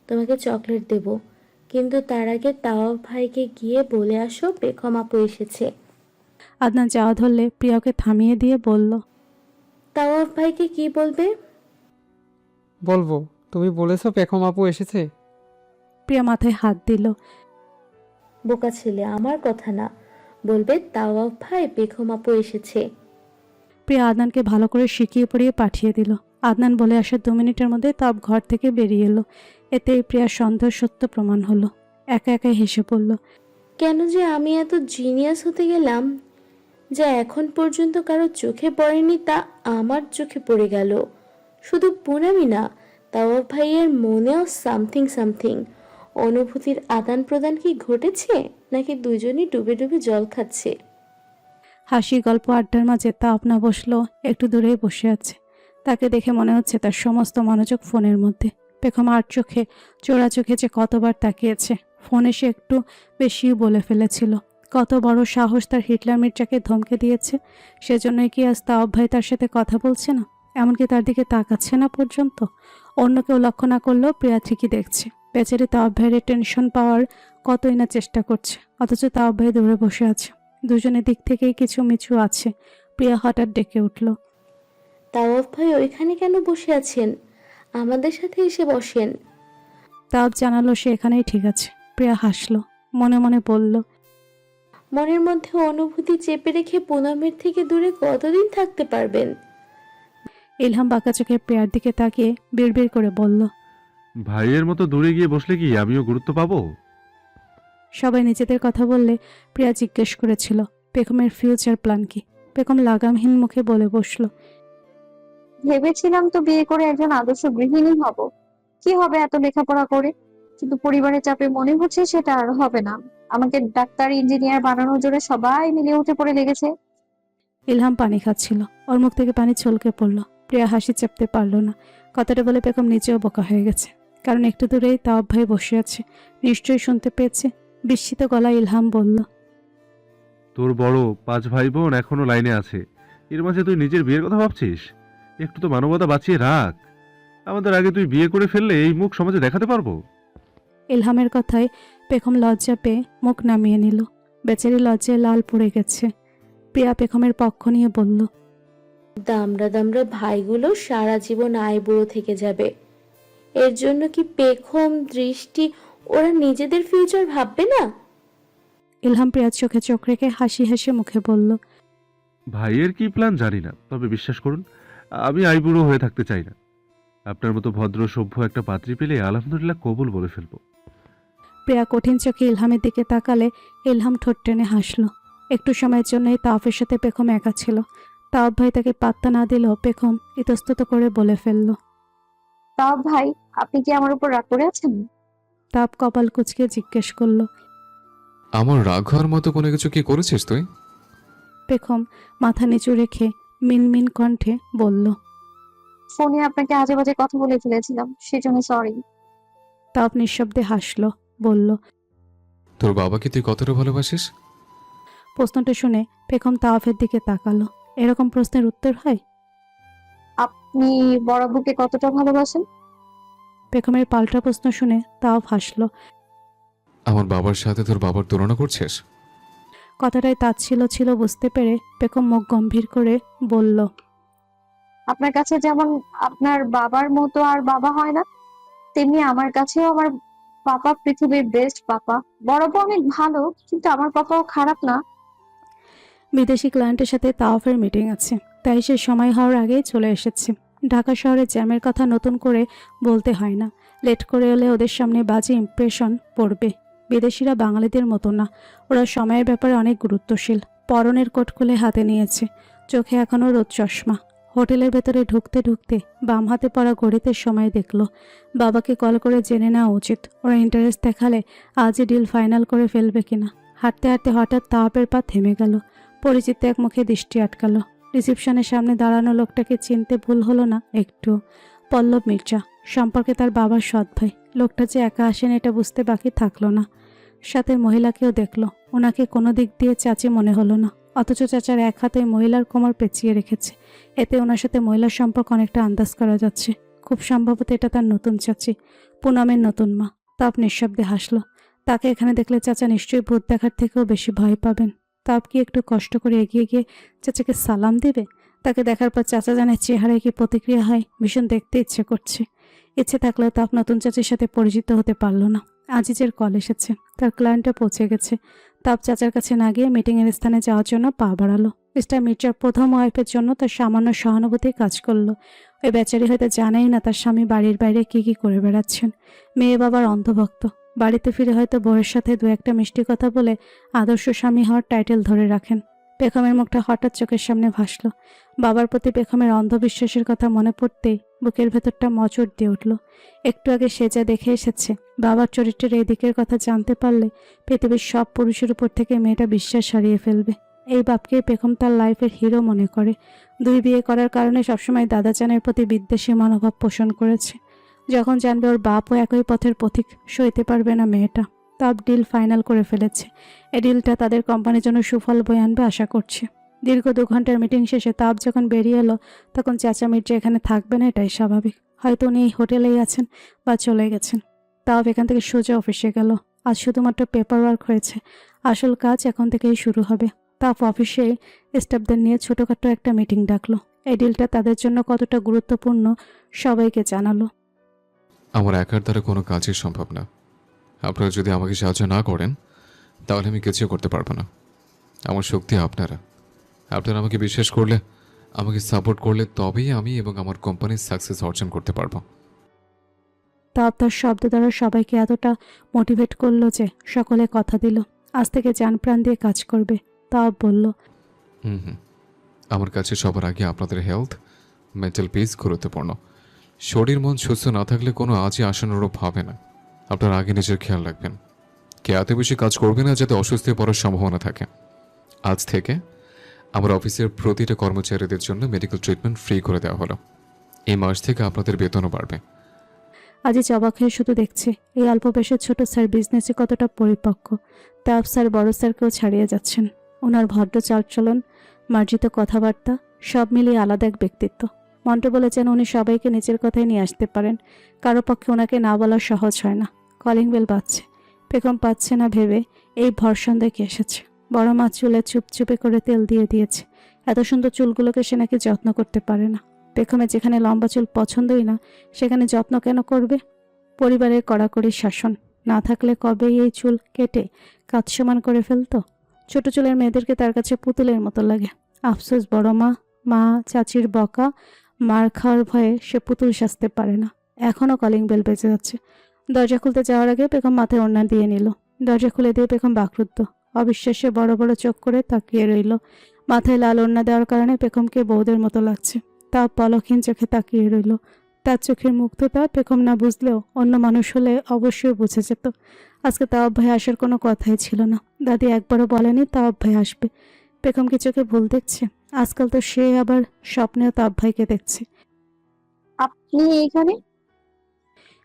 তোমাকে চকলেট দেব, কিন্তু তার আগে তাওয়াফ ভাইকে গিয়ে বলে আসো পেখম আপু এসেছে। আদনান যাওয়া ধরলে প্রিয়াকে থামিয়ে দিয়ে বলল, তাওয়াফ ভাইকে কি বলবে? বলবো তুমি বলেছো পেখম আপু এসেছে। প্রিয়া মাথায় হাত দিল। বোকা ছেলে, আমার কথা না, বলবে তাওয়াফ ভাই পেখম আপু এসেছে। প্রিয়া আদনানকে ভালো করে শিখিয়ে পড়িয়ে পাঠিয়ে দিল। আদনান বলে আসার 2 মিনিটের মধ্যে তাপ ঘর থেকে বেরিয়ে এলো। এতেই প্রিয়ার সন্দেহ সত্য প্রমাণ হলো। একা একা হেসে পড়ল, কেন যে আমি এত জিনিয়াস হতে গেলাম, যা এখন পর্যন্ত কারো চোখে পড়েনি তা আমার চোখে পড়ে গেল। শুধু পুনামি না, তাওয়াফ ভাইয়ের মনেও সামথিং সামথিং অনুভূতির আদান প্রদান কি ঘটেছে, নাকি দুজনই ডুবে ডুবে জল খাচ্ছে? হাসি গল্প আড্ডার মাঝে তাপ না বসলো, একটু দূরেই বসে আছে। তাকে দেখে মনে হচ্ছে তার সমস্ত মনোযোগ ফোনের মধ্যে। পেখম আর চোখে চোরা চোখে যে কতবার তাকিয়েছে। ফোনে সে একটু বেশি বলে ফেলেছিল। কত বড় সাহস তার হিটলার মির্জাকে ধমকে দিয়েছে। সেজন্যই কি আজ তাওয়াব ভাই তার সাথে কথা বলছে না, এমনকি তার দিকে তাকাচ্ছে না পর্যন্ত। অন্য কেউ লক্ষ্য না করলেও প্রিয়া ঠিকই দেখছে। বেচারি তাওয়াব ভাইয়ের টেনশন পাওয়ার কতই না চেষ্টা করছে, অথচ তাওয়াব ভাই দূরে বসে আছে। দুজনের দিক থেকেই কিছু মিছু আছে। প্রিয়া হঠাৎ ডেকে উঠল, তাওয়াফ ভাই ওইখানে কেন বসে আছেন? আমাদের সাথে এসে বসেন। তাওয়াব জানালো সে এখানেই ঠিক আছে। প্রিয়া হাসলো, মনে মনে বলল, মনের মধ্যে অনুভূতি চেপে রেখে পুনমের থেকে দূরে কতদিন থাকতে পারবেন? ইলহাম বাঁকা চোখে প্রিয়ার দিকে তাকিয়ে বিড়বিড় করে বলল, ভাইয়ের মতো দূরে গিয়ে বসলে কি আমিও গুরুত্ব পাবো? সবাই নিজেদের কথা বললে প্রিয়া জিজ্ঞেস করেছিল পেখমের ফিউচার প্ল্যান কি। পেখম লাগামহীন মুখে বলে বসলো, ভেবেছিলাম তো বিয়ে করে একজন আদর্শ গৃহিণী হব। কি হবে এত লেখাপড়া করে? কিন্তু পরিবারের চাপে মনে হচ্ছে সেটা আর হবে না। আমাকে ডাক্তার ইঞ্জিনিয়ার বানানোর জন্য সবাই মিলে উঠে পড়ে লেগেছে। ইলহাম পানি খাচ্ছিল, ওর মুখ থেকে পানি ছলকে পড়ল। প্রিয়া হাসি চাপতে পারল না। কথাটা বলে পেখম নিজেও বোকা হয়ে গেছে, কারণ একটু দূরেই তাওয়াব ভাই বসে আছে। নিশ্চয়ই শুনতে পেয়েছে। বিস্মিত গলায় ইলহাম বলল, তোর বড় 5 ভাই বোন এখনো লাইনে আছে, এর মাঝে তুই নিজের বিয়ের কথা ভাবছিস? একটু তো মানবতা বাঁচিয়ে রাখ। আমাদের আগে তুই বিয়ে করে ফেললে এই মুখ সমাজে দেখাতে পারবো? ইলহামের কথায় পেখম লজ্জা পেয়ে মুখ নামিয়ে নিল। বেচারি লজ্জায় লাল পড়ে গেছে। প্রিয়া পেখমের পক্ষ নিয়ে বলল, দামড়া দামড়া ভাইগুলো সারা জীবন আইবুড়ো থেকে যাবে। এর জন্য কি পেখম দৃষ্টি ওরা নিজেদের ফিউচার ভাববে না? ইলহাম প্রিয়ার চোখে চোখ রেখে হাসি হাসি মুখে বলল, ভাইয়ের কি প্ল্যান জানি না, তবে বিশ্বাস করুন আমি আইবুড়ো হয়ে থাকতে চাই না। আপনার মতো ভদ্র সভ্য একটা পাত্রী পেলে আলহামদুলিল্লাহ কবুল বলে ফেলবো। প্রিয়া কঠিন চোখে ইলহামের দিকে তাকালে ইলহাম ঠোঁট টেনে হাসল। একটু সময়ের জন্যই তাওয়াফের সাথে পেখম একা ছিল। তাওয়াব ভাই তাকে পাত্তা না দিলেও পেখম ইতস্তত করে বলে ফেলল, তাও ভাই, আপনি কি আমার উপর রাগ করে আছেন? তাপ কপাল কুঁচকে জিজ্ঞেস করলো। আমার রাগ হওয়ার মতো কোনো কিছু কি করেছিস তুই? পেখম মাথা নিচু রেখে মিনমিন কণ্ঠে বলল। ফোনে আপনাকে আজে বাজে কথা বলে ফেলেছিলাম, সেজন্য সরি। তাপ নিঃশব্দে হাসলো, বলল। তোর বাবাকে তুই কতটা ভালোবাসিস? প্রশ্নটা শুনে পেখম তাওয়াফের দিকে তাকালো। এরকম প্রশ্নের উত্তর হয়? আপনি বড় বুকে কতটা ভালোবাসেন? পেখমের পাল্টা প্রশ্ন শুনে তাওয়াফ হাসলো। আমার বাবার সাথে তোর বাবার তুলনা করছিস? কথাটায় তাচ্ছিল ছিল বুঝতে পেরে পেখম মুখ গম্ভীর করে বলল। আপনার কাছে যেমন আপনার বাবার মতো আর বাবা হয় না, তেমনি আমার কাছেও আমার পাপা পৃথিবীর বেস্ট পাপা। বড় বউ অনেক ভালো, কিন্তু আমার পাপাও খারাপ না। বিদেশি ক্লায়েন্টের সাথে তাওয়াফের মিটিং আছে, তাই সে সময় হওয়ার আগেই চলে এসেছে। ঢাকা শহরে জ্যামের কথা নতুন করে বলতে হয় না। লেট করে এলে ওদের সামনে বাজে ইমপ্রেশন পড়বে। বিদেশিরা বাঙালিদের মতো না, ওরা সময়ের ব্যাপারে অনেক গুরুত্বশীল। পরনের কোট খুলে হাতে নিয়েছে, চোখে এখনও রোদ চশমা। হোটেলের ভেতরে ঢুকতে ঢুকতে বাম হাতে পড়া ঘড়িতে সময় দেখলো। বাবাকে কল করে জেনে নেওয়া উচিত, ওরা ইন্টারেস্ট দেখালে আজই ডিল ফাইনাল করে ফেলবে কিনা। হাঁটতে হাঁটতে হঠাৎ তাওয়াপের পা থেমে গেল। পরিচিত এক মুখে দৃষ্টি আটকালো। রিসেপশনের সামনে দাঁড়ানো লোকটাকে চিনতে ভুল হলো না একটু। পল্লব মির্জা, সম্পর্কে তার বাবার সৎ ভাই। লোকটা যে একা আসেন এটা বুঝতে বাকি থাকলো না। সাথে মহিলাকেও দেখলো, ওনাকে কোনো দিক দিয়ে চাচি মনে হলো না, অথচ চাচার এক হাতে মহিলার কোমর পেঁচিয়ে রেখেছে। এতে ওনার সাথে মহিলার সম্পর্ক অনেকটা আন্দাজ করা যাচ্ছে। খুব সম্ভবত এটা তার নতুন চাচি, পুনমের নতুন মা। তাপ নিঃশব্দে হাসলো। তাকে এখানে দেখলে চাচা নিশ্চয়ই ভূত দেখার থেকেও বেশি ভয় পাবেন। তাপ কি একটু কষ্ট করে এগিয়ে গিয়ে চাচাকে সালাম দেবে? তাকে দেখার পর চাচা জানে চেহারায় কি প্রতিক্রিয়া হয়। ভীষণ দেখতে ইচ্ছে করছে। ইচ্ছে থাকলেও তাপ নতুন চাচির সাথে পরিচিত হতে পারল না। আজিজের কল এসেছে, তার ক্লায়েন্টটা পৌঁছে গেছে। তাপ চাচার কাছে না গিয়ে মিটিংয়ের স্থানে যাওয়ার জন্য পা বাড়ালো। মিস্টার মির্জার প্রথম ওয়াইফের জন্য তার সামান্য সহানুভূতি কাজ করলো। ওই বেচারি হয়তো জানেই না তার স্বামী বাড়ির বাইরে কি কি করে বেড়াচ্ছেন। মেয়ে বাবার অন্ধভক্ত। বাড়িতে ফিরে হয়তো বউয়ের সাথে দু একটা মিষ্টি কথা বলে আদর্শ স্বামী হওয়ার টাইটেল ধরে রাখেন। পেখমের মুখটা হঠাৎ চোখের সামনে ভাসলো। বাবার প্রতি পেখমের অন্ধবিশ্বাসের কথা মনে পড়তেই বুকের ভেতরটা মচড় দিয়ে উঠল। একটু আগে সে যা দেখে এসেছে, বাবার চরিত্রের এই দিকের কথা জানতে পারলে পৃথিবীর সব পুরুষের উপর থেকে মেয়েটা বিশ্বাস হারিয়ে ফেলবে। এই বাপকে পেখম তার লাইফের হিরো মনে করে। দুই বিয়ে করার কারণে সবসময় দাদাজানের প্রতি বিদ্বেষী মনোভাব পোষণ করেছে। যখন জানবে ওর বাপও একই পথের পথিক, সইতে পারবে না মেয়েটা। তাপ ডিল ফাইনাল করে ফেলেছে। এই ডিলটা তাদের কোম্পানির জন্য সুফল বয়ে আনবে আশা করছে। দীর্ঘ 2 ঘন্টার মিটিং শেষে তাপ যখন বেরিয়ে এলো, তখন চাচা মির্জা এখানে থাকবে না, এটাই স্বাভাবিক। হয়তো উনি এই হোটেলেই আছেন বা চলে গেছেন। তাপ এখান থেকে সোজা অফিসে গেল। আজ শুধুমাত্র পেপার ওয়ার্ক হয়েছে, আসল কাজ এখন থেকেই শুরু হবে। তাপ অফিসে স্টাফদের নিয়ে ছোটোখাটো একটা মিটিং ডাকলো। এই ডিলটা তাদের জন্য কতটা গুরুত্বপূর্ণ সবাইকে জানালো। আমার একার দ্বারা কোনো কাজই সম্ভব না। আপনারা যদি আমাকে সাহায্য না করেন তাহলে আমি কিছু করতে পারবো না। আমার শক্তি আপনারা আমাকে বিশ্বাস করলে, আমাকে সাপোর্ট করলে তবেই আমি এবং আমার কোম্পানির সাকসেস অর্জন করতে পারবো। তাপ তার শব্দ দ্বারা সবাইকে এতটা মোটিভেট করলো যে সকলে কথা দিল আজ থেকে জান প্রাণ দিয়ে কাজ করবে। তাপ বলল, আমার কাছে সবার আগে আপনাদের হেলথ, মেন্টাল পিস গুরুত্বপূর্ণ। শরীর মন সুস্থ না থাকলে কোনো আজই আশানুরূপ হবে না। আপনারা আগে নিজের খেয়াল রাখবেন। কে এত বেশি কাজ করবে না যাতে অসুস্থ পড়ার সম্ভাবনা থাকে। আজ থেকে আমার অফিসের প্রতিটা কর্মচারীদের জন্য মেডিকেল ট্রিটমেন্ট ফ্রি করে দেওয়া হলো। এই মাস থেকে আপনাদের বেতনও বাড়বে। আজই অবাক হয়ে শুধু দেখছে এই অল্প বয়সের ছোট স্যার বিজনেসে কতটা পরিপক্ক। তাপ স্যার বড় স্যারকেও ছাড়িয়ে যাচ্ছেন। ওনার ভদ্র চালচলন, মার্জিত কথাবার্তা সব মিলিয়ে আলাদা এক ব্যক্তিত্ব। মন্টু বলেছেন উনি সবাইকে নিজের কথায় নিয়ে আসতে পারেন, কারো পক্ষে ওনাকে না বলা সহজ হয় না। কলিং বেল বাজছে। পেখম পাচ্ছে না ভেবে এই ভর সন্ধ্যায় এসেছে। বড় মা চুলে চুপচুপে করে তেল দিয়ে দিয়েছে। এত সুন্দর চুলগুলোকে সে নাকি যত্ন করতে পারে না। পেখমে যেখানে লম্বা চুল পছন্দই না, সেখানে যত্ন কেন করবে? পরিবারের কড়াকড়ি শাসন না থাকলে কবেই এই চুল কেটে কাজ সমান করে ফেলতো। ছোট চুলের মেয়েদেরকে তার কাছে পুতুলের মতো লাগে। আফসোস বড় মা চাচির বকা মার খাওয়ার ভয়ে সে পুতুল সাজতে পারে না। এখনও কলিং বেল বেজে যাচ্ছে। দরজা খুলতে যাওয়ার আগে পেখম মাথায় ওড়না দিয়ে নিল। দরজা খুলে দিয়ে পেখম বাকরুদ্ধ, অবিশ্বাসে বড় বড় চোখ করে তাকিয়ে রইল। মাথায় লাল ওড়না দেওয়ার কারণে পেখমকে বউদের মতো লাগছে। তা পলকহীন চোখে তাকিয়ে রইল। তার চোখের মুগ্ধতা পেখম না বুঝলেও অন্য মানুষ হলে অবশ্যই বুঝে যেত। আজকে তাওয়াব ভাই আসার কোনো কথাই ছিল না। দাদি একবারও বলেনি তাওয়াব ভাই আসবে। পেখম কি চোখে ভুল দেখছে? আজকাল তো সে আবার স্বপ্নেও তাওয়াব ভাইকে দেখছে। আপনি এখানে?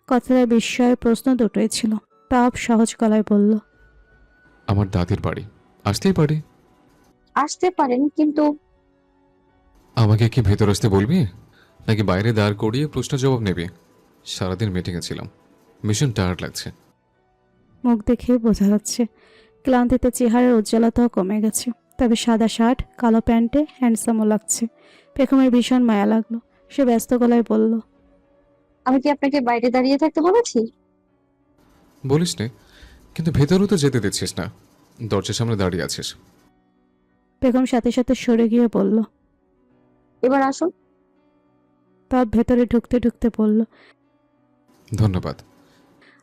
কথাটা বিস্ময়ের প্রশ্ন দুটোই ছিল। তাওয়াব সহজ গলায় বলল, আমার দাদির বাড়ি, আসতেই পারি। আসতে পারেন, কিন্তু আমাকে কি ভেতর আসতে বলবি, নাকি বাইরে দাঁড় করিয়ে প্রশ্ন জবাব নেবে? সারাদিন মিটিংয়ে ছিলাম, মিশন টায়ার্ড লাগছে। মুখ দেখে বোঝা যাচ্ছে ক্লান্তিতে চেহারার উজ্জ্বলতাও কমে গেছে, তবে সাদা শার্ট কালো প্যান্টে হ্যান্ডসামও লাগছে। পেখমের ভীষণ মায়া লাগলো। সে ব্যস্ত গলায় বলল, আমি কি আপনাকে বাইরে দাঁড়িয়ে থাকতে বলেছি? বলিস নে, কিন্তু ভেতরও তো যেতে দিচ্ছিস না, দরজার সামনে দাঁড়িয়ে আছিস। বেগম সাথে সাথে সরে গিয়ে বলল, এবার আসুন। তাও ভেতরে ঢুকতে ঢুকতে বলল, ধন্যবাদ।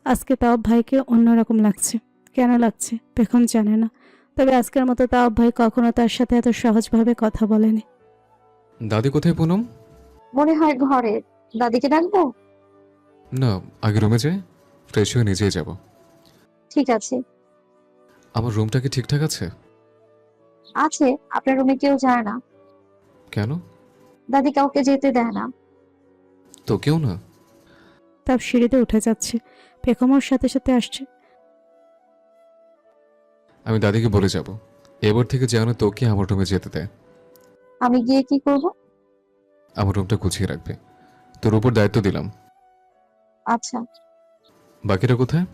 আজকে তাও ভাইকে অন্যরকম লাগছে। কেন লাগছে বেগম জানে না, তবে আজকের মতো তাও ভাই কখনো তার সাথে এত সহজভাবে কথা বলেনি। দাদি কোথায় পুনম? মনে হয় ঘরে। দাদিকে ডাকবো? না, আগে রুমে যাই, ফ্রেশ হয়ে নিজেই যাব। ঠিক আছে। আমার রুমটা কি ঠিকঠাক আছে? আছে, আপনার রুমে কেউ যায় না। কেন? দাদি কাউকে যেতে দেয় না। তো কেউ না? তার সিঁড়িতে উঠে যাচ্ছে, বেগম ওর সাথে সাথে আসছে। আমি দাদিকে বলে যাব, এবার থেকে যেন তোকে আমার রুমে যেতে দেয়। আমি গিয়ে কি করব? আমার রুমটা গুছিয়ে রাখবে, তোর উপর দায়িত্ব দিলাম। আচ্ছা। বাকিটা কোথায়?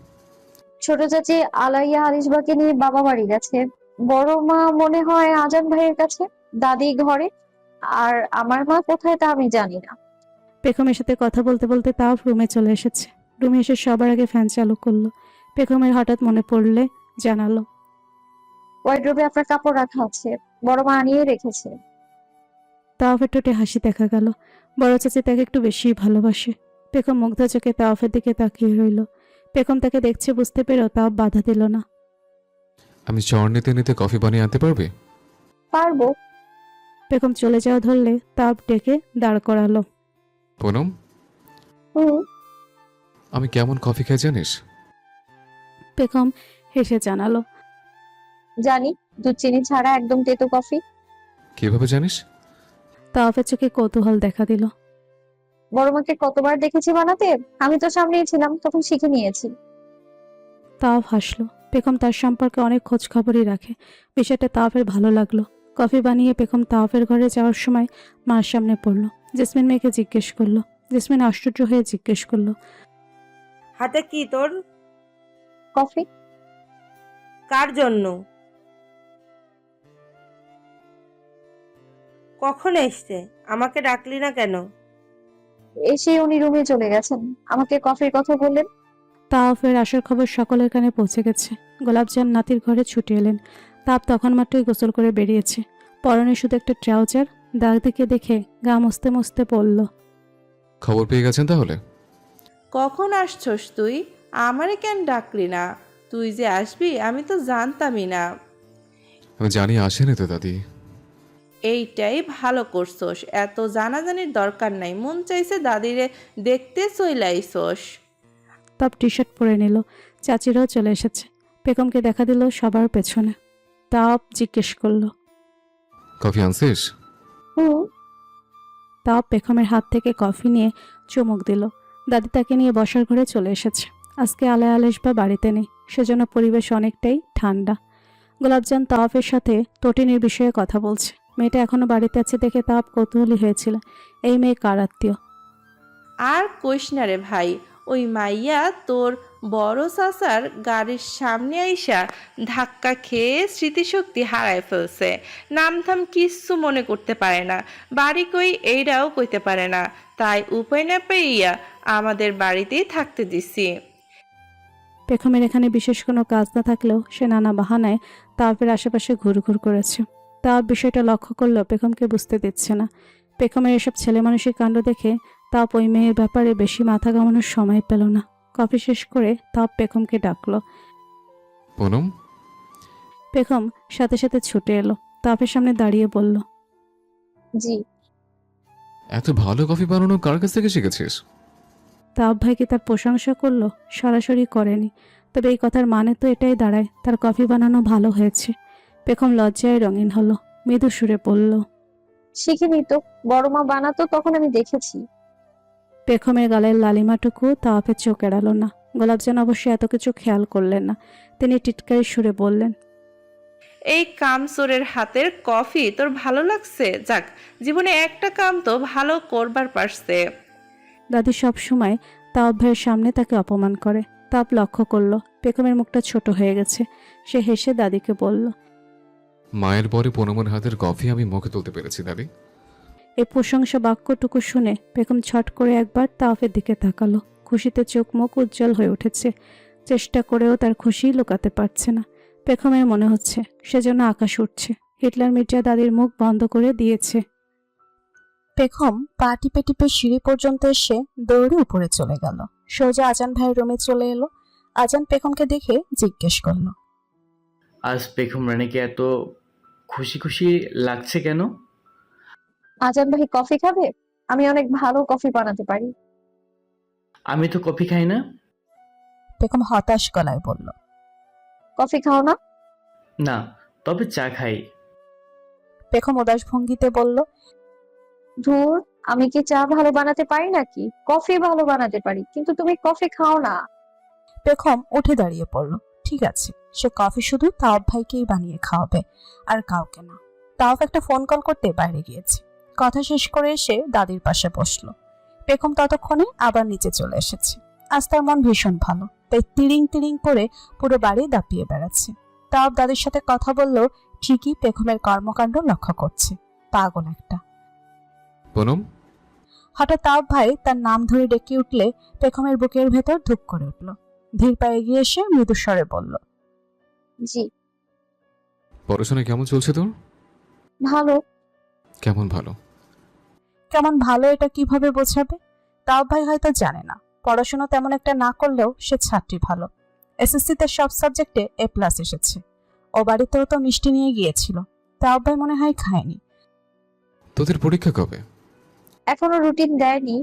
ছোট চাচি আলাইয়া আরিশবাকে নিয়ে বাবা বাড়ি গেছে। বড় মা মনে হয় আজান ভাইয়ের কাছে, দাদি ঘরে, আর আমার মা কোথায় তা আমি জানি না। বেগমের সাথে কথা বলতে বলতে তাও রুমে চলে এসেছে। রুমে এসে সবার আগে ফ্যান চালু করলো। বেগমের হঠাৎ মনে পড়লে জানালো, ওয়ার্ড্রোবে আপনার কাপড় রাখা আছে, বড় মা আনিয়ে রেখেছে। তাওয়াফের ঠোঁটে হাসি দেখা গেল। বড় চাচি তাকে একটু বেশিই ভালোবাসে। বেগম মুগ্ধ চোখে তাওয়াফের দিকে তাকিয়ে রইল। বেগম তাকে দেখছে বুঝতে পেরেও তাওয়াফ বাধা দিল না। আমি চর নিতে নিতে কফি বানিয়ে আনতে পারবে? পারবো। বেগম চলে যাওয়া ধরলে তাওয়াফ ডেকে দাঁড় করালো। পুনম, হুম। আমি কেমন কফি খাই জানিস? বেগম হেসে জানালো, জানি, দুধ চিনি ছাড়া একদম তেতো কফি। কিভাবে জানিস? তাওয়াফের চোখে কৌতূহল দেখা দিল। বড় মাকে কতবার দেখেছি বানাতে, আমি তো সামনেই ছিলাম, তখন শিখে নিয়েছি। তাওয়াফ হাসলো। বেগম তার সম্পর্কে অনেক খোঁজ খবরই রাখে। বিষয়টা তাওয়াফের ভালো লাগলো। কফি বানিয়ে বেগম তাওয়াফের ঘরে যাওয়ার সময় মার সামনে পড়লো। জেসমিন মেয়েকে জিজ্ঞেস করলো। জেসমিন আশ্চর্য হয়ে জিজ্ঞেস করলো, হাতে কি তোর? কফি। কার জন্য? কখন এসছে? আমাকে ডাকলি না কেন? এসে উনি রুমে চলে গেছেন, আমাকে কফির কথা বললেন। তাওয়াফের আসার খবর সকলের কানে পৌঁছে গেছে। গোলাপজান নাতির ঘরে ছুটে এলেন। তাপ তখন মাত্রই গোসল করে বেরিয়েছে। পরনে শুধু একটা ট্রাউজার। দাদিকে দেখে গা মুছতে মুছতে বলল, খবর পেয়ে গেছেন তাহলে? কখন আসছস তুই? আমারে কেন ডাকলি না? তুই যে আসবি আমি তো জানতামই না। আমি জানি আসেনি তো দাদি। এইটাই ভালো করছস, এত জানাজানির দরকার নাই। মন চাইছে দাদিরে দেখতে চইলাইছস। তাপ টি শার্ট পরে নিল। চাচিরাও চলে এসেছে। বেগমকে দেখা দিল সবার পেছনে। তাপ জিজ্ঞেস করলো, কফি আনছিস? হুম। তাপ বেগমের হাত থেকে কফি নিয়ে চুমুক দিল। দাদি তাকে নিয়ে বসার ঘরে চলে এসেছে। আজকে আলায় আলেশবা বাড়িতে নেই, সেজন্য পরিবেশ অনেকটাই ঠান্ডা। গোলাপজান তাওয়াফের সাথে তটিনীর বিষয়ে কথা বলছে। মেয়েটা এখনো বাড়িতে আছে দেখে তাওয়াফ কৌতূহলী হয়েছিল। এই মেয়ে কার আত্মীয়? আর কইস না রে ভাই, ওই মাইয়া তোর বড় চাচার গাড়ির সামনে আইসা ধাক্কা খেয়ে স্মৃতিশক্তি হারায় ফেলছে। নাম ধাম কিচ্ছু মনে করতে পারে না, বাড়ি কই এইটাও কইতে পারে না। তাই উপায় না পেইয়া আমাদের বাড়িতেই থাকতে দিছি। পেখমের এখানে বিশেষ কোনো কাজ না থাকলেও সে নানা বাহানায় তাওয়াফের আশেপাশে ঘুরঘুর করেছে। তাওয়াফ বিষয়টা লক্ষ্য করলেও পেখমকে বুঝতে দিচ্ছে না। পেখমের এসব ছেলে মানুষের কাণ্ড দেখে তাওয়াফ ওই মেয়ের ব্যাপারে বেশি মাথা ঘামানোর সময় পেল না। কফি শেষ করে তাওয়াফ পেখমকে ডাকলো। পুনম, পেখম সাথে সাথে ছুটে এলো। তাওয়াফের সামনে দাঁড়িয়ে বলল, জি। এত ভালো কফি বানানো কার কাছ থেকে শিখেছিস? তাওয়াব ভাই কি তার প্রশংসা করলো? সরাসরি করেনি, তবে এই কথার মানে তো এটাই দাঁড়ায় তার কফি বানানো ভালো হয়েছে। পেখম লজ্জায় রঙিন হলো, মৃদু সুরে বলল। শিখিনি তো, বড় মা বানাতো তখন আমি দেখেছি। পেখমের গালের লালিমাটুকু তাওয়াফের চোখ এড়ালো না। গোলাপজান অবশ্য এত কিছু খেয়াল করলেন না। তিনি টিটকারি সুরে বললেন, এই কামচোরের হাতের কফি তোর ভালো লাগছে? যাক, জীবনে একটা কাম তো ভালো করবার পারছে। দাদি সব সময় তাওয়াব ভাইয়ের সামনে তাকে অপমান করে। তাওয়াব লক্ষ্য করলো পেখমের মুখটা ছোট হয়ে গেছে। সে হেসে দাদিকে বলল, মায়ের পরে পুনমের হাতের কফি আমি মুখে তুলতে পেরেছি দাদি। এই প্রশংসা বাক্যটুকু শুনে পেখম ছট করে একবার তাওয়াফের দিকে তাকালো। খুশিতে চোখ মুখ উজ্জ্বল হয়ে উঠেছে। চেষ্টা করেও তার খুশি লুকাতে পারছে না। পেখমের মনে হচ্ছে সেজন্য আকাশ উঠছে। হিটলার মির্জা দাদির মুখ বন্ধ করে দিয়েছে। পেখম পা টিপে টিপে সিঁড়ি পর্যন্ত এসে দৌড়ে উপরে চলে গেল। সোজা আজান ভাইয়ের রুমে চলে এলো। আজান পেখমকে দেখে জিজ্ঞেস করলো, আজ পেখম রানীকে এত খুশি খুশি লাগছে কেন? আজান ভাই কফি খাবে? আমি অনেক ভালো কফি বানাতে পারি। আমি তো কফি খাই না। পেখম হতাশ গলায় বলল, কফি খাও না? না, তবে চা খাই। পেখম উদাস ভঙ্গিতে বলল, ধুর, আমি কি চা ভালো বানাতে পারি নাকি? কফি ভালো বানাতে পারি, কিন্তু তুমি কফি খাও না। পেখম উঠে দাঁড়িয়ে পড়ল। ঠিক আছে, সে কফি শুধু তাওয়াব ভাইকেই বানিয়ে খাওয়াবে, আর কাউকে না। তাওয়াব একটা ফোন কল করতে বাইরে গিয়েছে। কথা শেষ করে এসে দাদির পাশে বসলো। পেখম ততক্ষণে আবার নিচে চলে এসেছে। আজ তার মন ভীষণ ভালো, তাই তিরিং তিরিং করে পুরো বাড়ি দাপিয়ে বেড়াচ্ছে। তাওয়াব দাদির সাথে কথা বললেও ঠিকই পেখমের কর্মকাণ্ড লক্ষ্য করছে। পাগল একটা। পুনম, হঠাৎ তাওয়াব ভাই তার নাম ধরে ডেকে উঠলে পেখমের বুকের ভেতর ধুক করে উঠল। ধীর পায়ে এগিয়ে এসে মৃদুস্বরে বলল, জি। পড়াশোনা কেমন চলছে তোর? ভালো। কেমন ভালো? কেমন ভালো এটা কিভাবে বোঝাবে? তাওয়াব ভাই হয়তো জানে না। পড়াশোনা তেমন একটা না করলেও সে ছাত্রী ভালো। এসএসসিতে সব সাবজেক্টে A+ এসেছে। ও বাড়িতেও তো মিষ্টি নিয়ে গিয়েছিল। তাওয়াব ভাই মনে হয় খায়নি। তোদের পরীক্ষা কবে? এখনো রুটিন দেয়নি।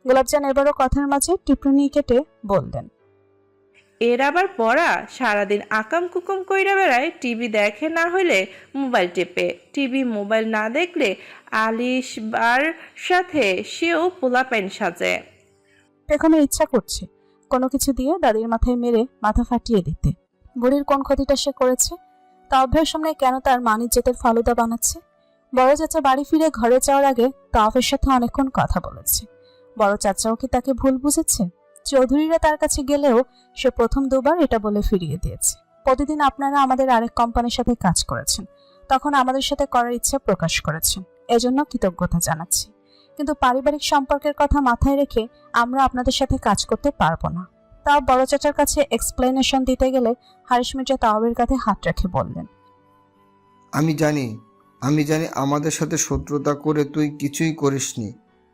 গোলাপজান এবারও কথার মাঝে টিপ্পনি কেটে বললেন, এর আবার পড়া? সারাদিন আকাম কুকুম কইরা বেড়ায়, টিভি দেখে না হইলে মোবাইল টেপে। টিভি মোবাইল না দেখলে আলিশবার সাথে সেও পোলাপাইন সাজে। পেখমের ইচ্ছা করছে কোনো কিছু দিয়ে দাদির মাথায় মেরে মাথা ফাটিয়ে দিতে। বুড়ির কোন ক্ষতিটা সে করেছে? তাওয়াব ভাইয়ের সামনে কেন তার মানিজ্জতের ফালুদা বানাচ্ছে? বড় চাচা বাড়ি ফিরে ঘরে যাওয়ার আগে তাওয়াফের সাথে অনেকক্ষণ কথা বলেছে। বড় চাচাও কি তাকে ভুল বুঝেছে? চৌধুরীরা তার কাছে গেলেও সে প্রথম দুবার এটা বলে ফিরিয়ে দিয়েছে, প্রতিদিন আপনারা আমাদের আরেক কোম্পানির সাথে কাজ করেছেন, তখন আমাদের সাথে করার ইচ্ছা প্রকাশ করেছেন, এজন্য কৃতজ্ঞতা জানাচ্ছি। কিন্তু পারিবারিক সম্পর্কের কথা মাথায় রেখে আমরা আপনাদের সাথে কাজ করতে পারবো না। তাও বড় চাচার কাছে এক্সপ্লেনেশন দিতে গেলে হারিস মির্জা তাওয়াবের কাঁধে হাত রেখে বললেন, আমি জানি আমাদের সাথে শত্রুতা করে তুই কিছুই করিসনি।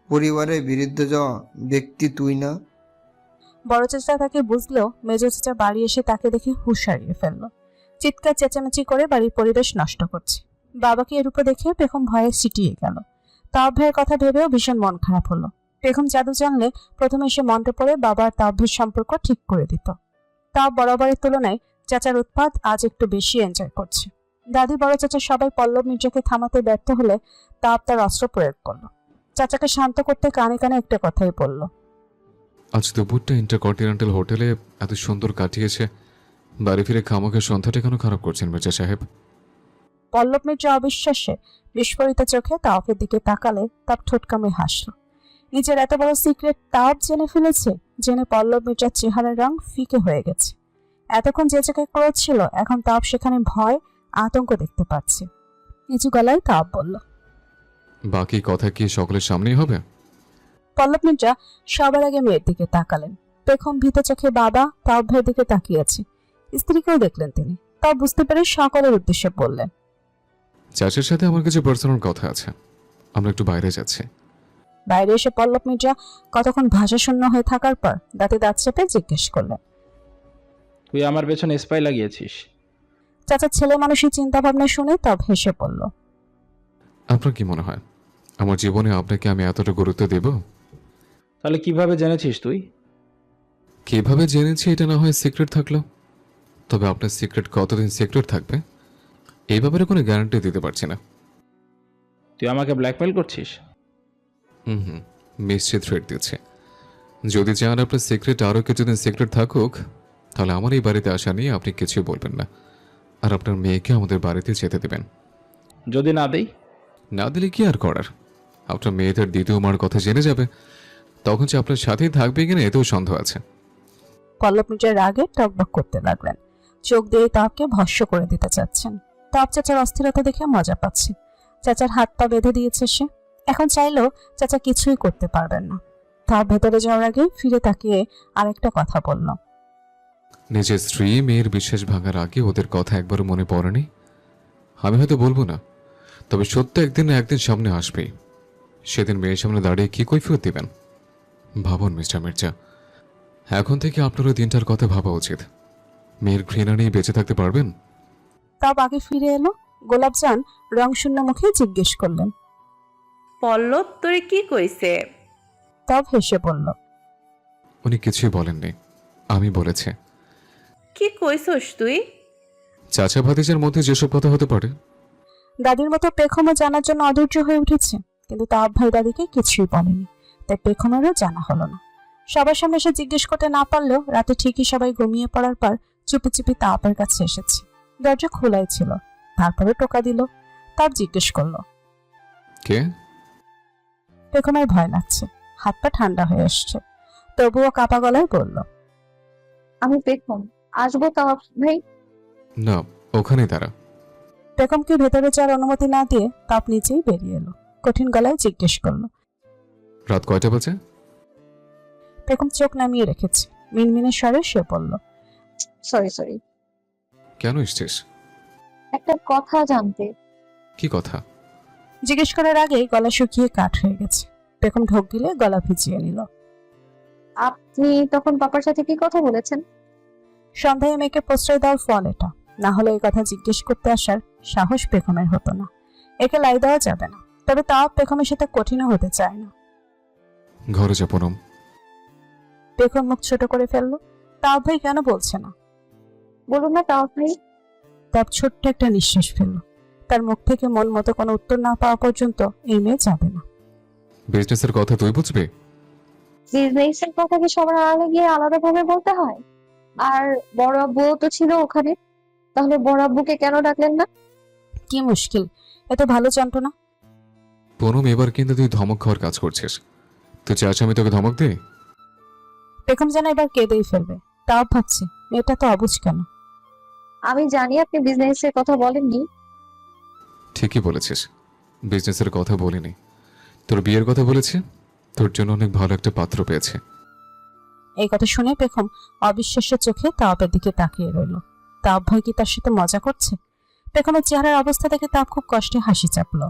পরিবারের বিরুদ্ধে যাওয়া ব্যক্তি তুই না। বড় চাচা তাকে বুঝলেও মেজ চাচা বাড়ি এসে তাকে দেখে হুঁশ হারিয়ে ফেলল। চিৎকার চেঁচামেচি করে বাড়ির পরিবেশ নষ্ট করছে। বাবাকে এর উপর দেখে পেখম ভয়ে সিটিয়ে গেল। তাওয়াব ভাইয়ের কথা ভেবেও ভীষণ মন খারাপ হলো। পেখম জাদু জানলে প্রথমে এসে মন্ত্র পড়ে বাবা আর তাওয়াব ভাইয়ের সম্পর্ক ঠিক করে দিত। তাও বরাবরের তুলনায় চাচার উৎপাত আজ একটু বেশি এনজয় করছে। দাদি বড় চাচা সবাই পল্লব মির্জাকে থামাতে ব্যর্থ হলে তাওয়াব তার অস্ত্র প্রয়োগ করলো। চাচাকে শান্ত করতে কানে কানে একটা কথাই বলল, আজ দুপুরটা ইন্টারকন্টিনেন্টাল হোটেলে এত সুন্দর কাটিয়েছে, বাড়ি ফিরে খামোখে সন্ধ্যাটা কেন খারাপ করছেন মির্জা সাহেব? পল্লব মির্জা অবিশ্বাসে বিস্ফোরিত চোখে তাওয়াফের দিকে তাকালে তার ঠোঁট কামড়ে হাসল। নিজের এত বড় সিক্রেট তাওয়াব জেনে ফেলেছে। জেনে পল্লব মির্জার চেহারার রং ফিকে হয়ে গেছে। এতক্ষণ যে জায়গায় ক্রোধ ছিল, এখন তাওয়াব সেখানে ভয় আতঙ্ক দেখতে পাচ্ছে। নিচু গলায় তাওয়াব বলল, বাকি কথা কি সকলের সামনেই হবে? পল্লব মির্জা সবার আগে মেয়ের দিকে তাকালেন। পেখম ভীত চোখে বাবা তাওয়াব ভাইয়ের দিকে তাকিয়েছে। স্ত্রীকেও দেখলেন তিনি। তাও বুঝতে পেরে সকলের উদ্দেশ্যে বললেন, চাচার সাথে আমার কিছু পার্সোনাল কথা আছে, আমরা একটু বাইরে যাচ্ছি। বাইরে এসে পল্লব মির্জা কতক্ষণ ভাষা শূন্য হয়ে থাকার পর দাঁতে দাঁত চেপে জিজ্ঞেস করলেন, তুই আমার পেছনে স্পাই লাগিয়েছিস? চাচার ছেলে মানুষের চিন্তা ভাবনা শুনে তব হেসে পড়ল, আপনার কি মনে হয় আমার জীবনে আপনাকে আমি এতটা গুরুত্ব দেব? তাহলে কিভাবে জেনেছিস তুই? কিভাবে জেনেছি এটা না হয় সিক্রেট থাকলো, তবে আপনার সিক্রেট কতদিন সিক্রেট থাকবে এই ব্যাপারে কোনো গ্যারান্টি দিতে পারছি না। তুই আমাকে ব্ল্যাকমেল করছিস? হুম, নিশ্চিত থ্রেট দিচ্ছে। যদি চান আপনার সিক্রেট আরও কিছুদিন সিক্রেট থাকুক, তাহলে আমার এই বাড়িতে আসা নিয়ে আপনি কিছুই বলবেন না, আর আপনার মেয়েকে আমাদের বাড়িতে যেতে দেবেন। যদি না দেই? না দিলে কি আর করার, আপনার মেয়েদের দ্বিতীয় মার কথা জেনে যাবে, তখন যে আপনার সাথেই থাকবে কিনা এতেও সন্দেহ আছে। পল্লব নিজের রাগে টকবক করতে লাগলেন, চোখ দিয়ে তাপকে ভস্য করে দিতে চাচ্ছেন। তাপ চাচার অস্থিরতা দেখে মজা পাচ্ছে। চাচার হাত পা বেঁধে দিয়েছে সে, এখন চাইলেও চাচা কিছুই করতে পারবেন না। তাপ ভেতরে যাওয়ার আগে ফিরে তাকিয়ে আরেকটা কথা বলল। নিজের স্ত্রী মেয়ের বিশ্বাস ভাঙার আগে ওদের কথা একবারও মনে পড়েনি? আমি হয়তো বলবো না, তবে সত্য একদিন না একদিন সামনে আসবেই। সেদিন মেয়ের সামনে দাঁড়িয়ে কি কৈফিয়ত দিবেন? ভাবুন মিস্টার মির্জা, এখন থেকে আপনার ওই দিনটার কথা ভাবা উচিত। মেয়ের ঘৃণা নিয়ে বেঁচে থাকতে পারবেন? তাপ আগে ফিরে এলো। গোলাপজান রং শূন্য মুখে জিজ্ঞেস করলেন। পল্লব তোরে কি কইছে? তাপ হেসে বলল, উনি কিছুই বলেননি, আমি বলেছি। কি কইছস তুই? চাচা ভাতিজার মধ্যে যেসব কথা হতে পারে। দাদির মতো পেখমও জানার জন্য অধৈর্য হয়ে উঠেছে, কিন্তু তাপ ভাই দাদিকে কিছুই বলেনি, তাই পেখমেরও জানা হলো না। সবার সামনে এসে জিজ্ঞেস করতে না পারলেও রাতে ঠিকই সবাই ঘুমিয়ে পড়ার পর চুপি চুপি তাপের কাছে এসেছে। দরজা খোলাই ছিল, তারপরে টোকা দিল। তাপ জিজ্ঞেস করলো, কে? পেখমের ভয় লাগছে, হাত পা ঠান্ডা হয়ে আসছে, তবুও কাপা গলায় বলল, আমি পেখম, আসবো তাওয়াফ ভাই? না, ওখানেই দাঁড়া। পেখমকে ভেতরে যাওয়ার অনুমতি না দিয়ে তাপ নিচেই বেরিয়ে এলো। কঠিন গলায় জিজ্ঞেস করলো, রাত কয়টা বাজে? পেখম চোখ নামিয়ে রেখেছে। মিনমিনের স্বরে সে বলল, সরি। কেন এসছিস? একটা কথা জানতে। কি কথা? জিজ্ঞেস করার আগেই গলা শুকিয়ে কাঠ হয়ে গেছে। পেখম ঢোক গিলে গলা ভিজিয়ে নিল। আপনি তখন পাপার সাথে কি কথা বলেছেন? সন্ধ্যায় মেয়েকে প্রশ্রয় দেওয়ার ফল এটা, না হলে এই কথা জিজ্ঞেস করতে আসার সাহস পেখমের হতো না। একে লাই দেওয়া যাবে না, তবে তাও পেখমের সাথে কঠিনও হতে চায় না। ঘরে যা পুনম। পেখম মুখ ছোট করে ফেললো। তাও ভাই কেন বলছে না? বলুন না তাওয়াফ ভাই। তাপ ছোট্ট একটা নিঃশ্বাস ফেললো। তার মুখ থেকে মন মতো কোনো উত্তর না পাওয়া পর্যন্ত এই মেয়ে যাবে না। বিজনেসের কথা তুই বুঝবি? বিজনেসের কথা কি সবার আড়ালে গিয়ে আলাদা ভাবে বলতে হয়? আর বড় আব্বুও তো ছিল ওখানে, তাহলে বড় আব্বুকে কেন ডাকলেন না? কি মুশকিল, এত ভালো যন্ত্রণা। পুনম, এবার কিন্তু তুই ধমক খাওয়ার কাজ করছিস। তুই চাস আমি তোকে ধমক দিই? পেখম যেন এবার কেঁদেই ফেলবে। তাও ভাবছে মেয়েটা তো অবুঝ কেন। আমি জানি আপনি বিজনেসের কথা বলেননি। ঠিকই বলেছিস, বিজনেসের কথা বলিনি, তোর বিয়ের কথা বলেছি। তোর জন্য অনেক ভালো একটা পাত্র পেয়েছে। এই কথা শুনে পেখম অবিশ্বাস্যের চোখে তাওয়াপের দিকে তাকিয়ে রইল। তাওয়াপ ভাই কি তার সাথে মজা করছে? পেখমের চেহারার অবস্থা দেখে তাপ খুব কষ্টে হাসি চাপলো।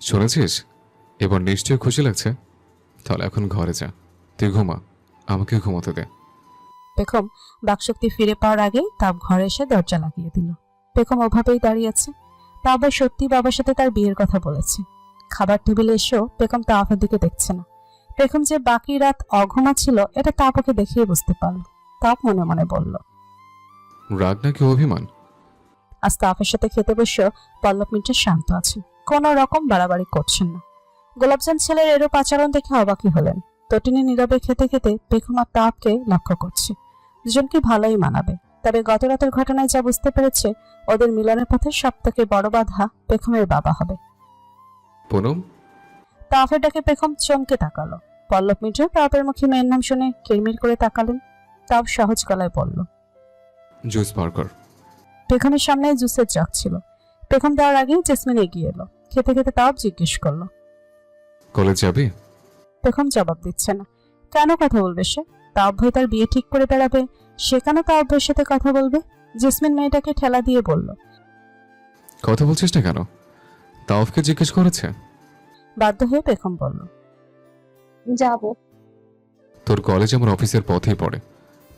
শুনেছিস, এবার নিশ্চয়ই খুশি লাগছে। তাহলে এখন ঘরে যা, তুই ঘুমা, আমাকে ঘুমাতে দে। পেখম বাকশক্তি ফিরে পাওয়ার আগে তাপ ঘরে এসে দরজা লাগিয়ে দিল। পেখম ওভাবেই দাঁড়িয়েছে। তাপ ভাই সত্যি বাবার সাথে তার বিয়ের কথা বলেছে। খাবার টেবিলে এসেও পেখম তাওয়াফের দিকে দেখছে না। পেখম যে বাকি রাত অঘুমা ছিল এটা তাপকে দেখিয়ে বুঝতে পারল। তাপ মনে মনে বলল, রাগ নাকি অভিমান? আজ তাপের সাথে খেতে বসেও পল্লব মির্জা শান্ত আছেন, কোনো রকম বাড়াবাড়ি করছেন না। গোলাপজান ছেলের এরূপ আচরণ দেখে অবাকই হলেন। তটিনী নীরবে খেতে খেতে পেখম আর তাপকে লক্ষ্য করছে। দুজনকে ভালোই মানাবে, তবে গত রাতের ঘটনায় যা বুঝতে পেরেছে ওদের মিলনের পথে সব থেকে বড় বাধা পেখমের বাবা হবে। পুনম, তাপের ডাকে পেখম চমকে তাকালো। পল্লব মির্জা তাপের মুখে মেয়ের নাম শুনে কিরমির করে তাকালেন। তাপ সহজ গলায় বলল, জুস বার কর। পেখমের সামনে জুসের জগ ছিল। পেখম দেওয়ার আগে জেসমিন এগিয়ে এলো। খেতে খেতে তাপ জিজ্ঞেস করলো, কলেজ যাবি? পেখম জবাব দিচ্ছে না। কেন কথা বলবে সে? তাপ ভাই তার বিয়ে ঠিক করে বেড়াবে, সে কেন তাপ ভাইয়ের সাথে কথা বলবে? জেসমিন মেয়েটাকে ঠেলা দিয়ে বলল, কথা বলছিস না কেন? তাওফকে জিজ্ঞেস করেছে? বাধ্য হয়ে পেখম বলল, যাব। তোর কলেজ আমার অফিসের পথেই পড়ে,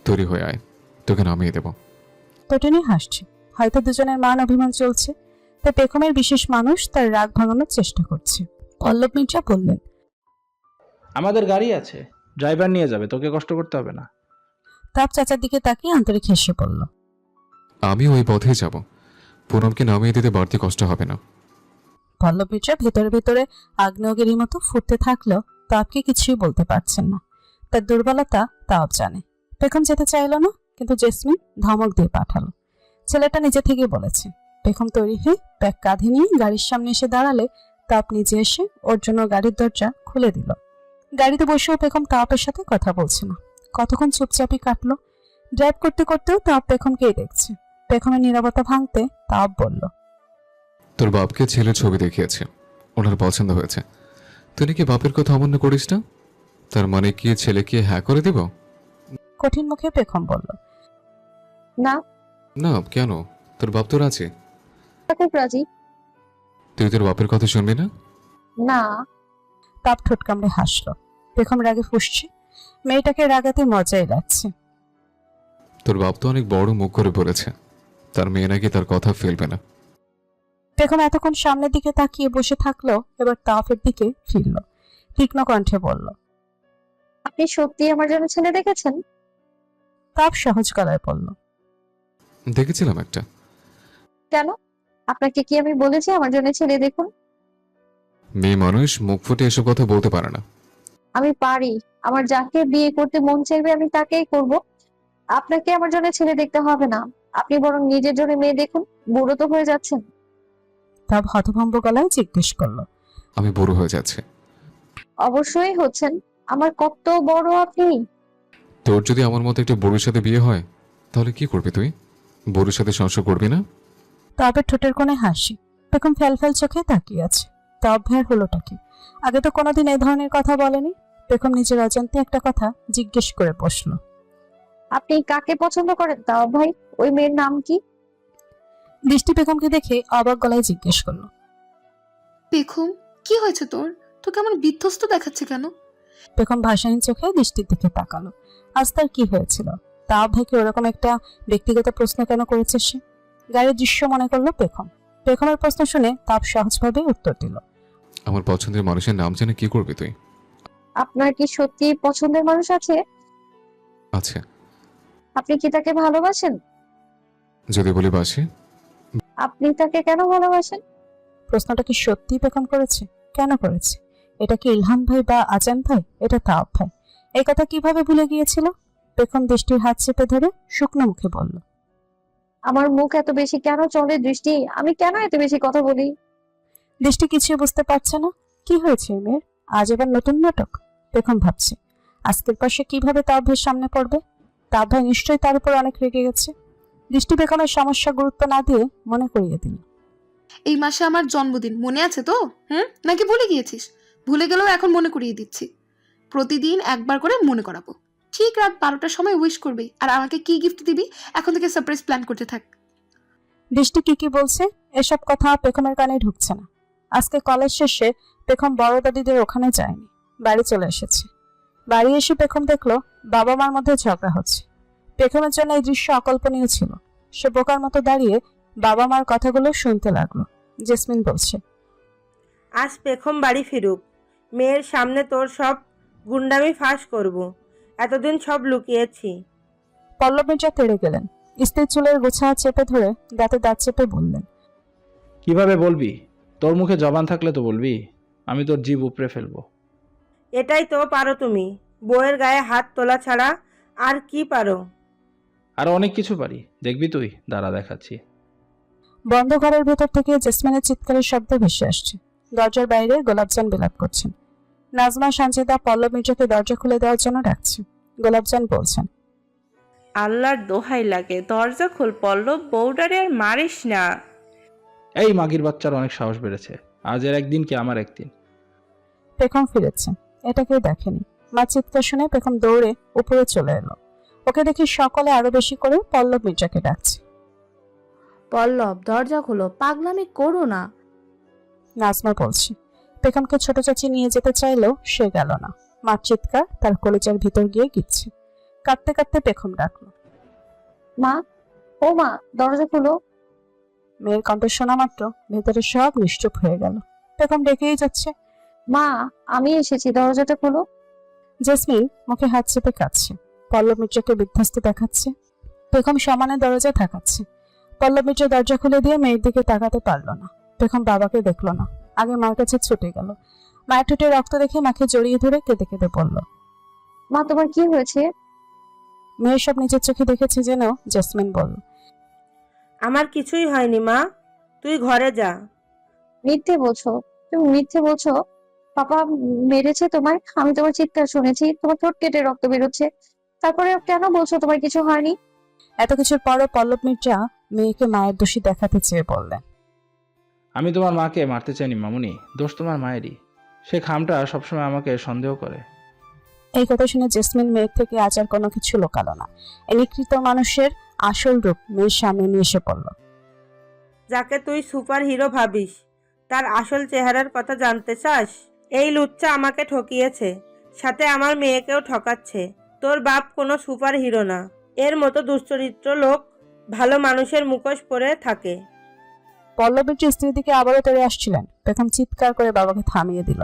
তৈরি হয়ে আয়, তোকে নামিয়ে দেব। তটিনী হাসছে। হয়তো দুজনের মান অভিমান চলছে, তাই পেখমের বিশেষ মানুষ তার রাগ ভাঙানোর চেষ্টা করছে। পল্লব মির্জা বললেন। আমাদের গাড়ি আছে, ড্রাইভার নিয়ে যাবে, তোকে কষ্ট করতে হবে না। তাপ চাচার দিকে তাকিয়ে আন্তরিক হেসে পড়ল। আমি ওই পথেই যাব, পুনমকে নামিয়ে দিতে বাড়তি কষ্ট হবে না। পল্লব মির্জা ভেতরে ভেতরে আগ্নেয়গিরির মতো ফুটতে থাকলেও তাপকে কিছুই বলতে পারছেন না। তার দুর্বলতা তাপ জানে। পেখম যেতে চাইল না, কিন্তু জেসমিন ধমক দিয়ে পাঠালো। ছেলেটা নিজে থেকেই বলেছে। পেখম তৈরি হয়ে ব্যাগ কাঁধে নিয়ে গাড়ির সামনে এসে দাঁড়ালে তাপ নিজে এসে ওর জন্য গাড়ির দরজা খুলে দিল। গাড়িতে বসেও পেখম তাপের সাথে কথা বলছে না। কতক্ষণ চুপচাপই কাটলো। ড্রাইভ করতে করতেও তাপ পেখমকেই দেখছে। পেখমের নীরবতা ভাঙতে তাপ বলল, তোর বাপকে ছেলের ছবি দেখিয়েছে, ওনার পছন্দ হয়েছে। তুই নাকি বাপের কথা অমান্য করিস না? তার মানে কি ছেলেকে হ্যাঁ করে দিব? কঠিন মুখে পেখম বলল। না, না, কেন? তোর বাপ তোর আছে, তাকে রাজি। তুই তোর বাপের কথা শুনবি না? না, তাপ ঠোঁট কামড়ে হাসলো। পেখম রাগে ফুঁসছে। মেয়েটাকে রাগাতে মজাই লাগছে। তোর বাপ তো অনেক বড় মুখ করে বলেছে তার মেয়ে নাকি তার কথা ফেলবে না। পেখম এতক্ষণ সামনের দিকে তাকিয়ে বসে থাকলো, এবার তাপের দিকে ফিরল। তীক্ষ্ণ কণ্ঠে বলল, আপনি সত্যি আমার জন্য ছেলে দেখেছেন? তাপ সহজ গলায় বলল, দেখেছিলাম একটা। কেন? আপনাকে কি আমি বলেছি আমার জন্য ছেলে দেখুন? মেয়ে মানুষ মুখ ফুটে এসব কথা বলতে পারে না। আমি পারি। আমার যাকে বিয়ে করতে মন চাইবে আমি তাকেই করব। আপনাকে আমার জন্য ছেলে দেখতে হবে না, আপনি বরং নিজের জন্য মেয়ে দেখুন। বুড়ো তো হয়ে যাচ্ছেন। তাপ হতভম্ব গলায় জিজ্ঞেস করলো, আমি বুড়ো হয়ে যাচ্ছে? অবশ্যই হচ্ছেন। আমার কত বড় আপনি। তোর যদি আমার মতো একটা বুড়োর সাথে বিয়ে হয় তাহলে কি করবি তুই? বুড়োর সাথে সংসার করবি না? তাপের ঠোঁটের কোণে হাসি। পেখম ফ্যাল চোখে তাকিয়ে আছে। তাপ ভের হলোটা কি? আগে তো কোনোদিন এই ধরনের কথা বলেনি। পেখম নিজের অজান্তে একটা কথা জিজ্ঞেস করে বসল, আপনি কাকে পছন্দ করেন তাও ভাই? ওই মেয়ের নাম কি? দৃষ্টি পেখমকে দেখে অবাক গলায় জিজ্ঞেস করলো, পেখম, কি হয়েছে তোর? তোকে আমার বিধ্বস্ত দেখাচ্ছে কেন? পেখম ভাষাহীন চোখে দৃষ্টির দিকে তাকালো। আজ তার কি হয়েছিল? তাপ ভাইকে ওরকম একটা ব্যক্তিগত প্রশ্ন কেন করেছে সে? গাড়ির দৃশ্য মনে করলো পেখম। পেখমের প্রশ্ন শুনে তাপ সহজভাবে উত্তর দিল, আমার পছন্দের মানুষের নাম জেনে কি করবি তুই? আপনার কি সত্যি পছন্দের মানুষ আছে? আছে। আপনি কি তাকে ভালোবাসেন? যদি বলি বাসি। আপনি তাকে কেন ভালোবাসেন? প্রশ্নটা কি সত্যি পেখম করেছে? কেন করেছে? এটা কি ইলহাম ভাই বা আজান ভাই? এটা তাপ ভাই। এই কথা কিভাবে ভুলে গিয়েছিল? পেখম দৃষ্টির হাত চেপে ধরে শুকনো মুখে বলল, আমার মুখ এত বেশি কেন চলে দৃষ্টি? আমি কেন এত বেশি কথা বলি? দৃষ্টি কিছুই বুঝতে পারছে না। কি হয়েছে এই মেয়ের? আজ এবার নতুন নাটক? পেখম ভাবছে আজকের পর সে কিভাবে তাপ ভাইয়ের সামনে পড়বে। তাপ ভাই নিশ্চয়ই তার উপর অনেক রেগে গেছে। দৃষ্টি পেখমের সমস্যা গুরুত্ব না দিয়ে মনে করিয়ে দিল, এই মাসে আমার জন্মদিন, মনে আছে তো? নাকি ভুলে গিয়েছিস? ভুলে গেলেও এখন মনে করিয়ে দিচ্ছি। প্রতিদিন একবার করে মনে করাবো। ঠিক রাত 12টার সময় উইশ করবি, আর আমাকে কি গিফট দিবি এখন থেকে সারপ্রাইজ প্ল্যান করতে থাক। দৃষ্টি কি বলছে এসব কথা পেখমের কানে ঢুকছে না। আজকে কলেজ শেষে পেখম বড় দাদিদের ওখানে যায়নি, বাড়ি চলে এসেছে। বাড়ি এসে পেখম দেখলো বাবা মার মধ্যে ঝগড়া হচ্ছে। পেখমের জন্য এই দৃশ্য অকল্পনীয় ছিল। সে বোকার মতো দাঁড়িয়ে বাবা মার কথাগুলো শুনতে লাগলো। জেসমিন বলছে, আজ পেখম বাড়ি ফিরুক, মেয়ের সামনে তোর সব গুন্ডামি ফাঁস করব। এতদিন সব লুকিয়েছি। পল্লব মির্জা তেড়ে গেলেন। স্ত্রীর চুলের গোছা চেপে ধরে দাঁতে দাঁত চেপে বললেন, কিভাবে বলবি? তোর মুখে জবান থাকলে তো বলবি, আমি তোর জিভ উপড়ে ফেলবো। এটাই তো পারো তুমি, বউয়ের গায়ে হাত তোলা ছাড়া আর কি পারো? আরো অনেক কিছু পারি, দেখবি তুই, দাঁড়া দেখাচ্ছি। বন্ধ ঘরের ভেতর থেকে জেসমিনের চিৎকারের শব্দ ভেসে আসছে। দরজার বাইরে গোলাপজান বিলাপ করছেন। নাজমা সানজিদা পল্লব মির্জাকে দরজা খুলে দেওয়ার জন্য ডাকছে। গোলাপজান বলছেন, আল্লাহর দোহাই লাগে, দরজা খোল পল্লব, বউডারে আর মারিস না। এই মাগির বাচ্চার অনেক সাহস বেড়েছে, আজ এর একদিন কি আমার একদিন। পেখম ফিরেছে, এটা কেউ দেখেনি। মা চিৎকার শুনে পেখম দৌড়ে উপরে চলে এলো। ওকে দেখে সকলে আরো বেশি করে পল্লব মির্জাকে ডাকছে। পল্লব, দরজা খোলো, পাগলামি করো না। নাজমা বলছে। পেখমকে ছোট চাচি নিয়ে যেতে চাইলেও সে গেল না। মার চিৎকার তার কলেজের ভিতর গিয়ে গিচ্ছে। কাঁদতে কাঁদতে পেখম ডাকলো, মা, ও মা, দরজা খুলো। মেয়ের কণ্ঠ শোনা মাত্র ভেতরে সব নিশ্চুপ হয়ে গেল। পেখম ডেকেই যাচ্ছে। মা, আমি এসেছি, দরজাটা খোলো। জেসমিন মুখে হাত চেপে কাঁদছে। পল্লব মিত্রকে বিধ্বস্ত দেখাচ্ছে। পেখম সমানে দরজা ঠেকাচ্ছে। পল্লব মিত্র দরজা খুলে দিয়ে মেয়ের দিকে তাকাতে পারল না। পেখম বাবাকে দেখলো না, আগে মার কাছে ছুটে গেল। মায়ের ঠোঁটে রক্ত দেখে মাকে জড়িয়ে ধরে কেঁদে কেঁদে বলল, মা, তোমার কি হয়েছে? মেয়ের সব নিজের চোখে দেখেছে যেন। জেসমিন বলল, আমার কিছুই হয়নি মা, তুই ঘরে যা। মিথ্যে বলছো, তুমি মিথ্যে বলছো। পাপা মেরেছে তোমায়? আমি তোমার চিৎকার শুনেছি, তোমার ঠোঁট কেটে রক্ত বেরোচ্ছে, তারপরে কেন বলছো তোমার কিছু হয়নি? এত কিছুর পরও পল্লব মির্জা মেয়েকে মায়ের দোষী দেখাতে চেয়ে বললেন, আমি তোমার মাকে মারতে চাইনি মামুনি, দোষ তোমার মায়েরই। সে খামটা সবসময় আমাকে সন্দেহ করে। এই কথা শুনে জেসমিন মেয়ের থেকে আজ আর কোনো কিছু লোকালো না। এই নিকৃত মানুষের আসল রূপ মেয়ের সামনে নিয়ে এসে পড়ল। যাকে তুই সুপার হিরো ভাবিস, তার আসল চেহারার কথা জানতে চাস? এই লুচ্চা আমাকে ঠকিয়েছে, সাথে আমার মেয়েকেও ঠকাচ্ছে। তোর বাপ কোনো সুপার হিরো না। এর মতো দুশ্চরিত্র লোক ভালো মানুষের মুখোশ পরে থাকে। পল্লবের স্ত্রীর দিকে আবারও তেড়ে আসছিলেন। পেখম চিৎকার করে বাবাকে থামিয়ে দিল।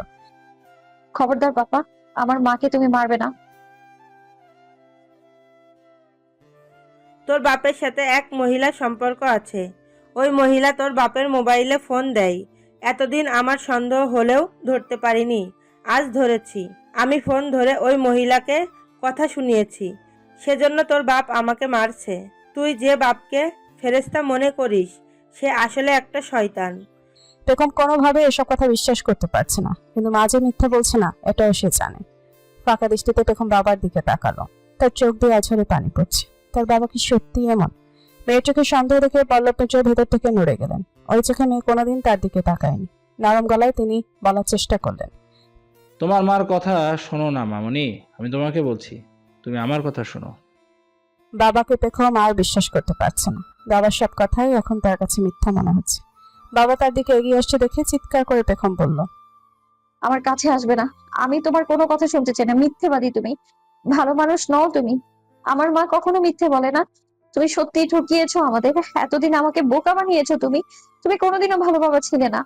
খবরদার পাপা, আমার মাকে তুমি মারবে না। তোর বাপের সাথে এক মহিলার সম্পর্ক আছে। ওই মহিলা তোর বাপের মোবাইলে ফোন দেয়। এতদিন আমার সন্দেহ হলেও ধরতে পারিনি, আজ ধরেছি। আমি ফোন ধরে ওই মহিলাকে কথা শুনিয়েছি, সেজন্য তোর বাপ আমাকে মারছে। তুই যে বাপকে ফেরেশতা মনে করিস, সে আসলে একটা শয়তান। পেখম কোনোভাবে এসব কথা বিশ্বাস করতে পারছে না, কিন্তু মা যে মিথ্যা বলছে না এটাও সে জানে। ফাঁকা দৃষ্টিতে পেখম বাবার দিকে তাকালো। তার চোখ দিয়ে আছড়ে পানি পড়ছে। তার বাবা কি সত্যি এমন? মেয়ের চোখে সন্দেহ দেখে পল্লব মিত্রের ভেতর থেকে নড়ে গেলেন। ওই চোখে মেয়ে কোনোদিন তার দিকে তাকায়নি। নরম গলায় তিনি বলার চেষ্টা করলেন, তোমার মার কথা শোনো না মামুনি, আমি তোমাকে বলছি, তুমি আমার কথা শোনো। বাবাকে পেখম আর বিশ্বাস করতে পারছে না। বাবার সব কথাই এখন তার কাছে মিথ্যা মনে হচ্ছে। বাবা তার দিকে এগিয়ে আসছে দেখে চিৎকার করে পেখম বলল, আমার কাছে আসবে না, আমি তোমার কোনো কথা শুনতে চাই না। মিথ্যেবাদী তুমি, ভালো মানুষ নও তুমি। আমার মা কখনো মিথ্যে বলে না। তুমি সত্যিই ঠকিয়েছো আমাদের, এতদিন আমাকে বোকা বানিয়েছো তুমি। তুমি কোনোদিনও ভালো বাবা ছিলে না।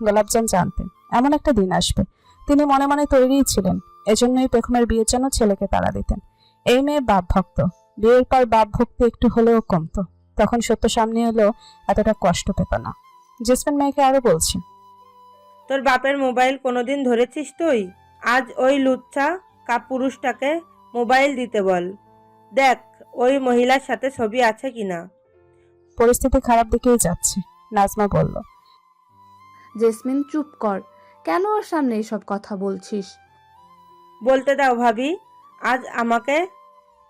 গোলাপজান জানতেন এমন একটা দিন আসবে। তিনি মনে মনে তৈরিই ছিলেন। এজন্যই পেখমের বিয়ের জন্য ছেলেকে তাড়া দিতেন। এই মেয়ে বাপ ভক্ত। বিয়ের পর বাপ ভক্তি একটু হলেও কমতো। তখন সত্য সামনে এলেও এতটা কষ্ট পেত না। জেসমিন মেয়েকে আরো বলছে, তোর বাপের মোবাইল কোনোদিন ধরেছিস তুই? আজ ওই লুচ্চা কাপুরুষটাকে মোবাইল দিতে বল, দেখ ওই মহিলার সাথে ছবি আছে কিনা। পরিস্থিতি খারাপ দিকেই যাচ্ছে। নাজমা বলল, জেসমিন চুপ কর, কেন ওর সামনে এসব কথা বলছিস? বলতে দাও ভাবি, আজ আমাকে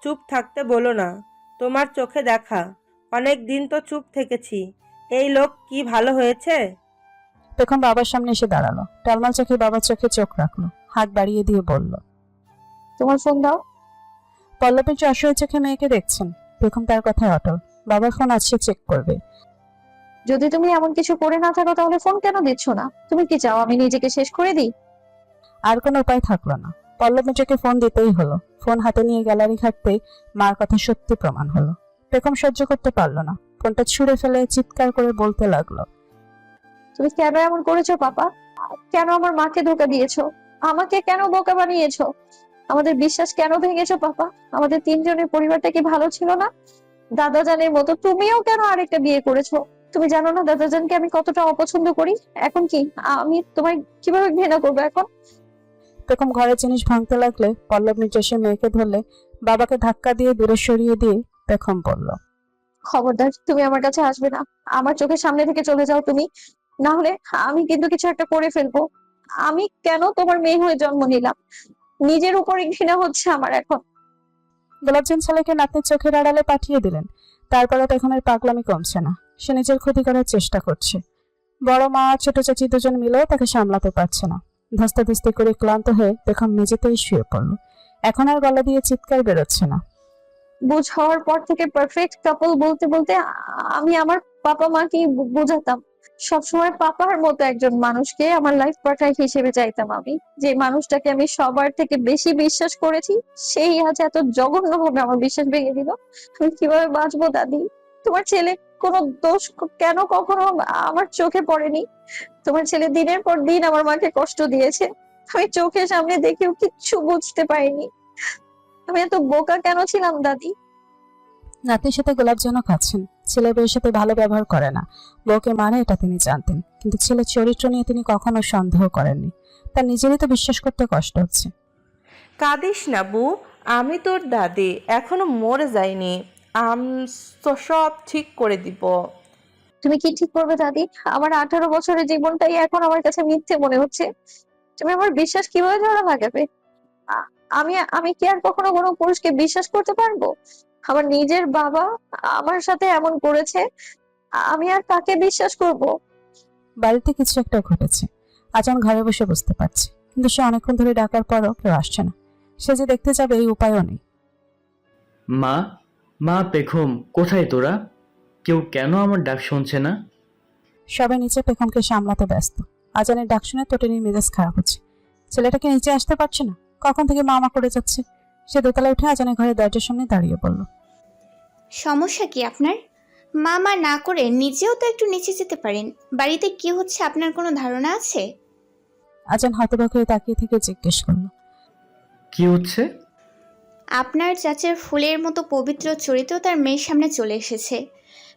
চুপ থাকতে বলো না। তোমার চোখে দেখা, অনেক দিন তো চুপ থেকেছি। এই লোক কি ভালো হয়েছে? পেখম বাবার সামনে এসে দাঁড়ালো। টলমল চোখে বাবার চোখে চোখ রাখলো। হাত বাড়িয়ে দিয়ে বলল, তোমার ফোন দাও। পল্লবের অসহায় চোখে মেয়েকে দেখছেন। পেখম তার কথায় অটল। বাবার ফোন আছে, চেক করবে। যদি তুমি এমন কিছু করে না থাকো তাহলে ফোন কেন দিচ্ছ না? তুমি কি চাও আমি নিজেকে শেষ করে দিই? আর কোনো উপায় থাকলো না। পল্লব মিত্রকে ফোন দিতেই হলো। ফোন হাতে নিয়ে গ্যালারি ঘাটতেই মার কথা সত্যি প্রমাণ হলো। পেখম সহ্য করতে পারলো না। ফোনটা ছুঁড়ে ফেলে চিৎকার করে বলতে লাগলো, তুমি কেন এমন করেছো পাপা? কেন আমার মাকে ধোকা দিয়েছো? আমাকে কেন বোকা বানিয়েছো? আমাদের বিশ্বাস কেন ভেঙেছো পাপা? আমাদের তিনজনের পরিবারটা কি ভালো ছিল না? দাদাজানের মতো তুমিও কেন আরেকটা বিয়ে করেছো? তুমি জানো না দাদাজানকে আমি কতটা অপছন্দ করি? এখন কি আমি তোমায় কিভাবে ঘৃণা করবো এখন? পেখম ঘরের জিনিস ভাঙতে লাগলে পল্লব মিত্র এসে মেয়েকে ধরলে বাবাকে ধাক্কা দিয়ে দূরে সরিয়ে দিয়ে পেখম বলল, খবরদার, তুমি আমার কাছে আসবে না। আমার চোখের সামনে থেকে চলে যাও তুমি, না হলে আমি কিন্তু কিছু একটা করে ফেলবো। আমি কেন তোমার মেয়ে হয়ে জন্ম নিলাম? নিজের উপরে ঘৃণা হচ্ছে আমার এখন। গোলাপজান ছেলেকে নাতনির চোখের আড়ালে পাঠিয়ে দিলেন। তারপরে পেখমের পাগলামি কমছে না। সে নিজের ক্ষতি করার চেষ্টা করছে। বড় মা ছোট চাচি দুজন মিলেও তাকে সামলাতে পারছে না। ধস্তাধস্তি করে ক্লান্ত হয়ে পেখম মেঝেতেই শুয়ে পড়ল। এখন আর গলা দিয়ে চিৎকার বেরোচ্ছে না। বুঝ হওয়ার পর থেকে পারফেক্ট কাপল বলতে বলতে আমি আমার বাবা মাকে বোঝাতাম। সবসময় পাপার মতো একজন মানুষকে আমার লাইফ পার্টনার হিসেবে চাইতাম আমি। যে মানুষটাকে আমি সবার থেকে বেশি বিশ্বাস করেছি, সেই আজ এত জঘন্য ভাবে আমার বিশ্বাস ভেঙে দিল। আমি কিভাবে বাঁচবো দাদি? তোমার ছেলে কোনো দোষ কেন কখনো আমার চোখে পড়েনি? তোমার ছেলে দিনের পর দিন আমার মাকে কষ্ট দিয়েছে, আমি চোখের সামনে দেখেও কিচ্ছু বুঝতে পারিনি। আমি এত বোকা কেন ছিলাম দাদি? নাতির সাথে গোলাপ যেন খাচ্ছেন। ছেলে বউয়ের সাথে ভালো ব্যবহার করে না, বউকে মানে এটা তিনি জানতেন, কিন্তু ছেলের চরিত্র নিয়ে তিনি কখনো সন্দেহ করেননি। তার নিজেরই তো বিশ্বাস করতে কষ্ট হচ্ছে। কাঁদিস না বউ, আমি তোর দাদি, এখনো মরে যাইনি। তো সব ঠিক করে দিব। তুমি কি ঠিক করবে দাদি? আমার 18 বছরের জীবনটাই এখন আমার কাছে মিথ্যে মনে হচ্ছে। তুমি আমার বিশ্বাস কিভাবে জোড়া লাগাবে? আমি আমি কি আর কখনো কোনো পুরুষকে বিশ্বাস করতে পারবো? আমার নিজের বাবা আমার সাথে এমন করেছে, আমি আর কাকে বিশ্বাস করব? বাড়িতে কিছু একটা ঘটেছে। আজান ঘরে বসে বুঝতে পারছে, কিন্তু সে অনেকক্ষণ ধরে ডাকার পরও কেউ আসছে না। সে যে দেখতে যাবে এই উপায়ও নেই। মা, মা পেখম, কোথায় তোরা? কেউ কেন আমার ডাক শুনছে না? সবাই নিচে পেখমকে সামলাতে ব্যস্ত। আজানের ডাক শুনে তটিনীর মেজাজ খারাপ হচ্ছে। ছেলেটাকে নিচে আসতে পারছে না, কখন থেকে মামা করে যাচ্ছে। সে দোতলায় উঠে আজানের ঘরের দরজার সামনে দাঁড়িয়ে পড়ল। সমস্যা কি আপনার? মামা না করে নিজেও তো একটু নিচে যেতে পারেন। বাড়িতে কি হচ্ছে আপনার কোনো ধারণা আছে? আজান হতবাক হয়ে তাকিয়ে থেকে জিজ্ঞেস করল, কি হচ্ছে? আপনার চাচার ফুলের মতো পবিত্র চরিত্র তার মেয়ের সামনে চলে এসেছে।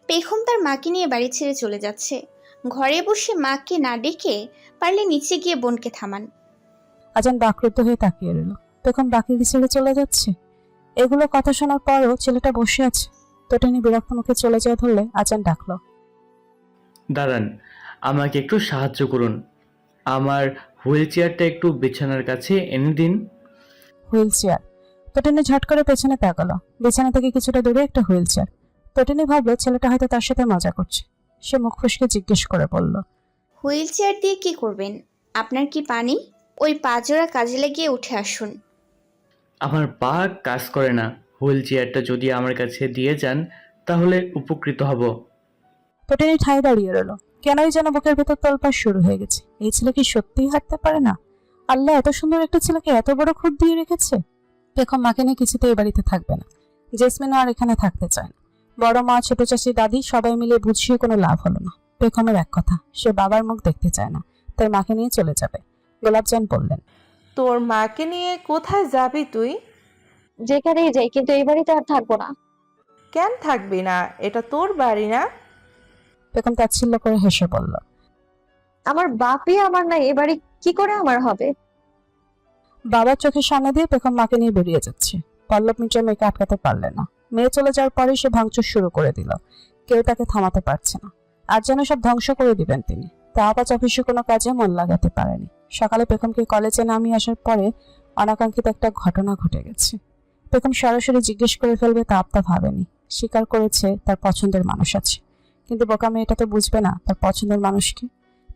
পেখম তার মাকে নিয়ে বাড়ি ছেড়ে চলে যাচ্ছে। ঘরে বসে মাকে না ডেকে পারলে নিচে গিয়ে বোনকে থামান। আজান বাকরুদ্ধ হয়ে তাকিয়ে রইল। পেখম বাকিকে ছেড়ে চলে যাচ্ছে। এগুলো কথা শোনার পরও ছেলেটা বসে আছে। তটিনী বিরক্ত মুখে চলে যায় ধরলে আজান ডাকলো, দাঁড়ান, আমাকে একটু সাহায্য করুন। আমার হুইল চেয়ারটা একটু বিছানার কাছে এনে দিন। Wheel chair? তটিনী ঝট করে পেছনে তাকালো। বিছানা থেকে কিছুটা দূরে একটা হুইল চেয়ার। তটিনী ভাবলো ছেলেটা হয়তো তার সাথে মজা করছে। সে মুখ ফসকে জিজ্ঞেস করে বলল, হুইল চেয়ার দিয়ে কি করবেন? আপনার কি পানি? ওই পা জোড়া কাজে লাগিয়ে উঠে আসুন। আমার পা কাজ করে না। হুইল চেয়ারটা যদি আমার কাছে দিয়ে যান তাহলে উপকৃত হব। তটিনী ঠায় দাঁড়িয়ে রইল। কেনই যেন বুকের ভেতর তোলপাড় শুরু হয়ে গেছে। এই ছেলে কি সত্যিই হাঁটতে পারে না? আল্লাহ এত সুন্দর একটা ছেলেকে এত বড় খুঁত দিয়ে রেখেছে। পেখম মাকে নিয়ে কিছুতে এই বাড়িতে থাকবে না। জেসমিনও আর এখানে থাকতে চায় না। বড় মা, ছোট চাষি, দাদি সবাই মিলে বুঝিয়ে কোনো লাভ হলো না। পেখমের এক কথা, সে বাবার মুখ দেখতে চায় না, তাই মাকে নিয়ে চলে যাবে। গোলাপজান বললেন, তোর মাকে নিয়ে কোথায় যাবি তুই? যেখানেই যাই, কিন্তু এই বাড়িতে আর থাকবো না। কেন থাকবি না? এটা তোর বাড়ি না? পেখম তাচ্ছিল্য করে হেসে বলল, আমার বাপই আমার নাই, এ বাড়ি কি করে আমার হবে? বাবার চোখের সামনে দিয়ে পেখম মাকে নিয়ে বেরিয়ে যাচ্ছে। পল্লব মির্জা মেয়েকে আটকাতে পারলে না। মেয়ে চলে যাওয়ার পরে সে ভাঙচুর শুরু করে দিল। কেউ তাকে থামাতে পারছে না। আর যেন সব ধ্বংস করে দিবেন তিনি। তা আজ অফিসে কোনো কাজে মন লাগাতে পারেনি। সকালে পেখমকে কলেজে নামিয়ে আসার পরে অনাকাঙ্ক্ষিত একটা ঘটনা ঘটে গেছে। পেখম সরাসরি জিজ্ঞেস করে ফেলবে তা আপতা ভাবেনি। স্বীকার করেছে তার পছন্দের মানুষ আছে, কিন্তু বোকা মেয়েটা তো বুঝবে না তার পছন্দের মানুষকে।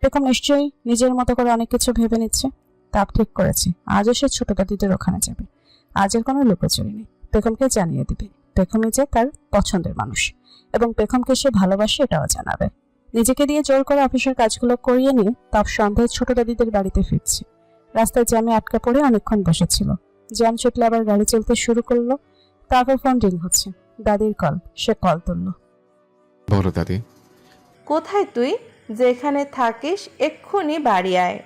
পেখম নিশ্চয়ই নিজের মতো করে অনেক কিছু ভেবে নিচ্ছে। তাপ ঠিক করেছে আজও সে ছোট দাদিদের ওখানে যাবে। আজের কোনো লুকোচুরি নেই। পেখমকে জানিয়ে দিবে পেখমই যে তার পছন্দের মানুষ, এবং পেখমকে সে ভালোবাসে এটাও জানাবে। নিজেকে দিয়ে জোর করে অফিসের কাজগুলো করিয়ে নিয়ে তাপ সন্ধ্যায় ছোট দাদিদের বাড়িতে ফিরছে। রাস্তায় জ্যামে আটকা পড়ে অনেকক্ষণ বসেছিল। জ্যাম ছুটলে আবার গাড়ি চলতে শুরু করলো। তারপর ফোন রিং হচ্ছে। দাদির কল। সে কল তুললো। বলো দাদি। কোথায় তুই? যেখানে থাকিস এক্ষুনি বাড়ি আয়।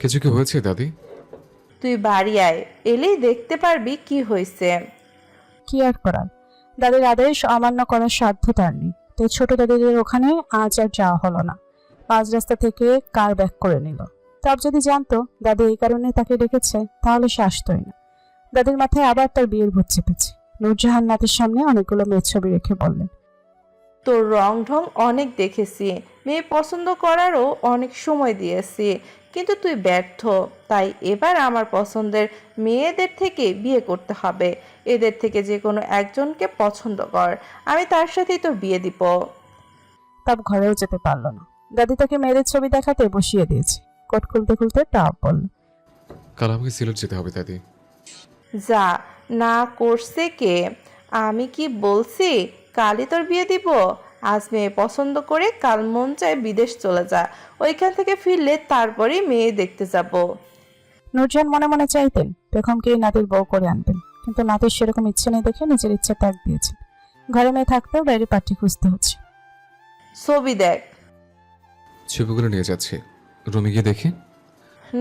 কিছু কি হয়েছে দাদি? তুই বাড়ি আয়, এলেই দেখতে পারবি কি হয়েছে। কি আর করার, দাদির আদেশ অমান্য করার সাধ্য তার নেই। তাই ছোট দাদিদের ওখানে আজ আর যাওয়া হলো না। পাঁচ রাস্তা থেকে কার ব্যাক করে নিল। তাপ যদি জানতো দাদি এই কারণে তাকে ডেকেছে তাহলে সে আসতোই না। দাদির মাথায় আবার তার বিয়ের ভূত চেপেছে। নূরজাহান নাতির সামনে অনেকগুলো মেয়ের ছবি রেখে বললেন, তোর রং ঢং অনেক দেখেছি, মেয়ে পছন্দ করারও অনেক সময় দিয়েছি, কিন্তু তুই ব্যর্থ। তাই এবার আমার পছন্দের মেয়েদের থেকে বিয়ে করতে হবে। এদের থেকে যে কোনো একজনকে পছন্দ কর, আমি তার সাথেই তোর বিয়ে দিব। তাপ ঘরেও যেতে পারলো না। দাদি তাকে মেয়েদের ছবি দেখাতে বসিয়ে দিয়েছে। কোট খুলতে খুলতে তাপ বলল, কাল আমাকে সিলেট যেতে হবে দাদি। যা, না করছে কে? আমি কি বলছি কালই তোর বিয়ে দিব? আজ মেয়ে পছন্দ করে কাল মন চায় বিদেশ চলে যা, ওইখান থেকে ফিরলে তারপরেই মেয়ে দেখতে যাব। নূরজাহান মনে মনে চাইতেন পেখমকে এই নাতির বউ করে আনবেন, কিন্তু নাতির সেরকম ইচ্ছে নেই দেখে নিজের ইচ্ছে ত্যাগ দিয়েছেন। ঘরে মেয়ে থাকতেও বাইরে পাত্রী খুঁজতে হচ্ছে। ছবি দেখ। ছবিগুলো নিয়ে যাচ্ছি, রুমে গিয়ে দেখি।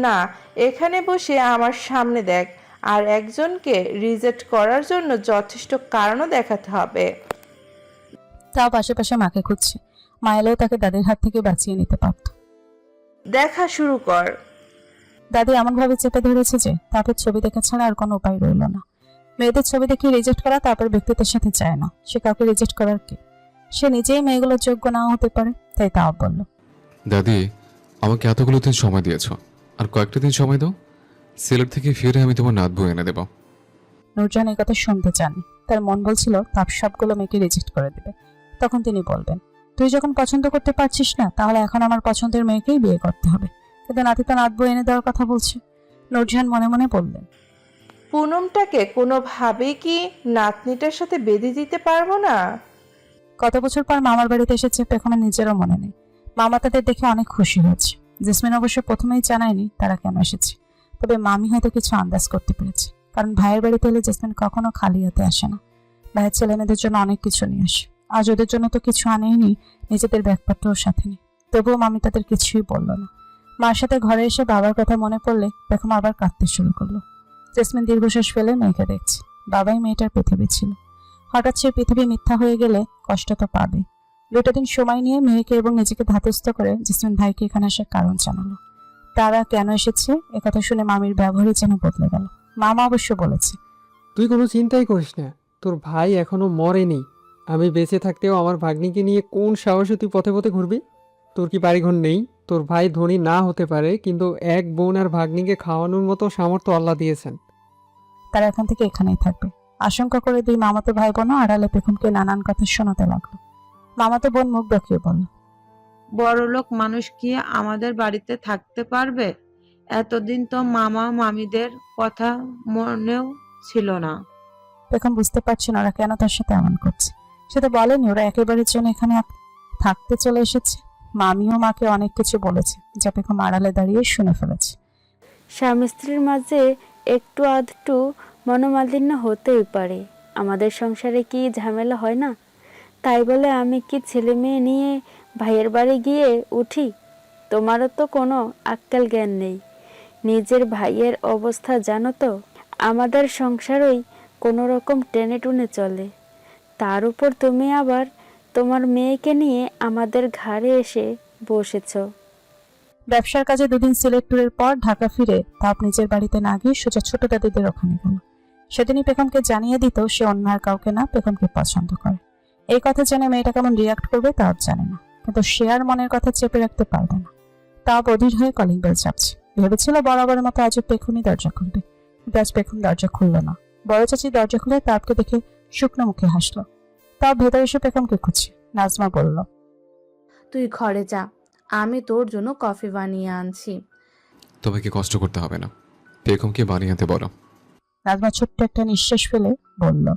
না, এখানে বসে আমার সামনে দেখ। আর একজনকে রিজেক্ট করার জন্য যথেষ্ট কারণও দেখাতে হবে। তাও আশেপাশে মাকে খুঁজছে। মা এলেও তাকে দাদির হাত থেকে বাঁচিয়ে নিতে পারত। দেখা শুরু কর। দাদি এমনভাবে চেপে ধরেছে যে তারপর ছবি দেখা ছাড়া আর কোনো উপায় রইল না। মেয়েদের ছবি দেখে রিজেক্ট করা তারপর ব্যক্তিত্বের সাথে চায় না। সে কাউকে রিজেক্ট করার কি? সে নিজেই মেয়েগুলোর যোগ্য নাও হতে পারে, তাই তাও বলল। দাদি, আমাকে এতগুলো দিন সময় দিয়েছ, আর কয়েকটা দিন সময় দাও। সিলেট থেকে ফিরে আমি তোমার নাত বউ এনে দেবো। নূরজাহান এই কথা শুনতে চাননি। তার মন বলছিল তাপ সবগুলো মেয়েকে রিজেক্ট করে দেবে। তখন তিনি বলবেন, তুই যখন পছন্দ করতে পারছিস না, তাহলে এখন আমার পছন্দের মেয়েকেই বিয়ে করতে হবে। কিন্তু নাতি তো নাত বউ এনে দেওয়ার কথা বলছে। নূরজাহান মনে মনে বললেন, পুনমটাকে কোনোভাবেই কি নাতনিটার সাথে বেঁধে দিতে পারবো না? কত বছর পর মামার বাড়িতে এসেছে পেখমের নিজেরও মনে নেই। মামা তাদের দেখে অনেক খুশি হয়েছে। জেসমিন অবশ্য প্রথমেই জানায়নি তারা কেন এসেছে, তবে মামি হয়তো কিছু আন্দাজ করতে পেরেছে। কারণ ভাইয়ের বাড়িতে এলে জেসমিন কখনো খালি হাতে আসে না। ভাইয়ের ছেলে মেয়েদের জন্য অনেক কিছু নিয়ে আসে। আজ ওদের জন্য তো কিছু আনেইনি, নিজেদের ব্যাগপত্রও সাথে নেই। তবুও মামি তাদের কিছুই বলল না। মার সাথে ঘরে এসে বাবার কথা মনে পড়লে পেখম আবার কাঁদতে শুরু করলো। জেসমিন দীর্ঘশ্বাস ফেলে মেয়েকে দেখছে। বাবাই মেয়েটার পৃথিবী ছিল। হঠাৎ সে পৃথিবী মিথ্যা হয়ে গেলে কষ্ট তো পাবে। 2টা দিন সময় নিয়ে মেয়েকে এবং নিজেকে ধাতস্থ করে জেসমিন ভাইকে এখানে আসার কারণ জানালো। তারা কেন এসেছে একথা শুনে মামির ব্যবহারই যেন বদলে গেল। মামা অবশ্য বলেছে, তুই কোনো চিন্তাই করিস না, তোর ভাই এখনো মরেনি। আমি বেঁচে থাকতেও আমার ভাগ্নিকে নিয়ে কোন সাহসে তুই পথে পথে ঘুরবি? তোর কি বাড়িঘর নেই? তোর ভাই ধনী না হতে পারে, কিন্তু এক বোন আর ভাগ্নিকে খাওয়ানোর মতো সামর্থ্য আল্লাহ দিয়েছেন। তারা এখন থেকে এখানেই থাকবে। আশঙ্কা করে 2 মামাতো ভাই বোনও আড়ালে পেখমকে নানান কথা শোনাতে লাগলো। মামাতো বোন মুখ বাঁকিয়ে বলল, বড়লোক মানুষ কি আমাদের বাড়িতে থাকতে পারবে? এতদিন তো মামা মামিদের কথা মনেও ছিল না। পেখম বুঝতে পারছে না ওরা কেন তার সাথে এমন করছে। সে তো বলেনি ওরা একেবারের জন্য এখানে থাকতে চলে এসেছে। মামিও মাকে অনেক কিছু বলেছে, যা পেখম আড়ালে দাঁড়িয়ে শুনে ফেলেছে। স্বামী স্ত্রীর মাঝে একটু আধটু মনোমালিন্য হতেই পারে। আমাদের সংসারে কি ঝামেলা হয় না? তাই বলে আমি কি ছেলে মেয়ে নিয়ে ভাইয়ের বাড়ি গিয়ে উঠি? তোমারও তো কোনো আক্কেল জ্ঞান নেই। নিজের ভাইয়ের অবস্থা জানো তো? আমাদের সংসারই কোনো রকম টেনে টুনে চলে। তার উপর তুমি আবার তোমার মেয়েকে নিয়ে আমাদের ঘাড়ে এসে বসেছ। ব্যবসার কাজে 2 দিন সিলেট ট্যুরের পর ঢাকা ফিরে তাপ নিজের বাড়িতে না গিয়ে সোজা ছোট দাদিদের ওখানে গেল। সেদিনই পেখমকে জানিয়ে দিত সে অন্য আর কাউকে না পেখমকে পছন্দ করে। এই কথা জেনে মেয়েটা কেমন রিয়াক্ট করবে তাও জানে না, কিন্তু সে আর মনের কথা চেপে রাখতে পারবে না। তাও অধীর হয়ে কলিং বেল চাপছে। ভেবেছিল বরাবরের মতো আজও পেখমই দরজা খুলবে, কিন্তু আজ পেখম দরজা খুলল না। বড় চাচি দরজা খুলে তাপকে দেখে শুকনো মুখে হাসলো। তাও ভেতরে এসে পেখমকে খুঁজছে। নাজমা বলল, তুই ঘরে যা, আমি তোর জন্য কফি বানিয়ে আনছি। তোমাকে কষ্ট করতে হবে না, পেখমকে বানিয়ে আনতে বলো। নাজমা ছোট্ট একটা নিঃশ্বাস ফেলে বলল,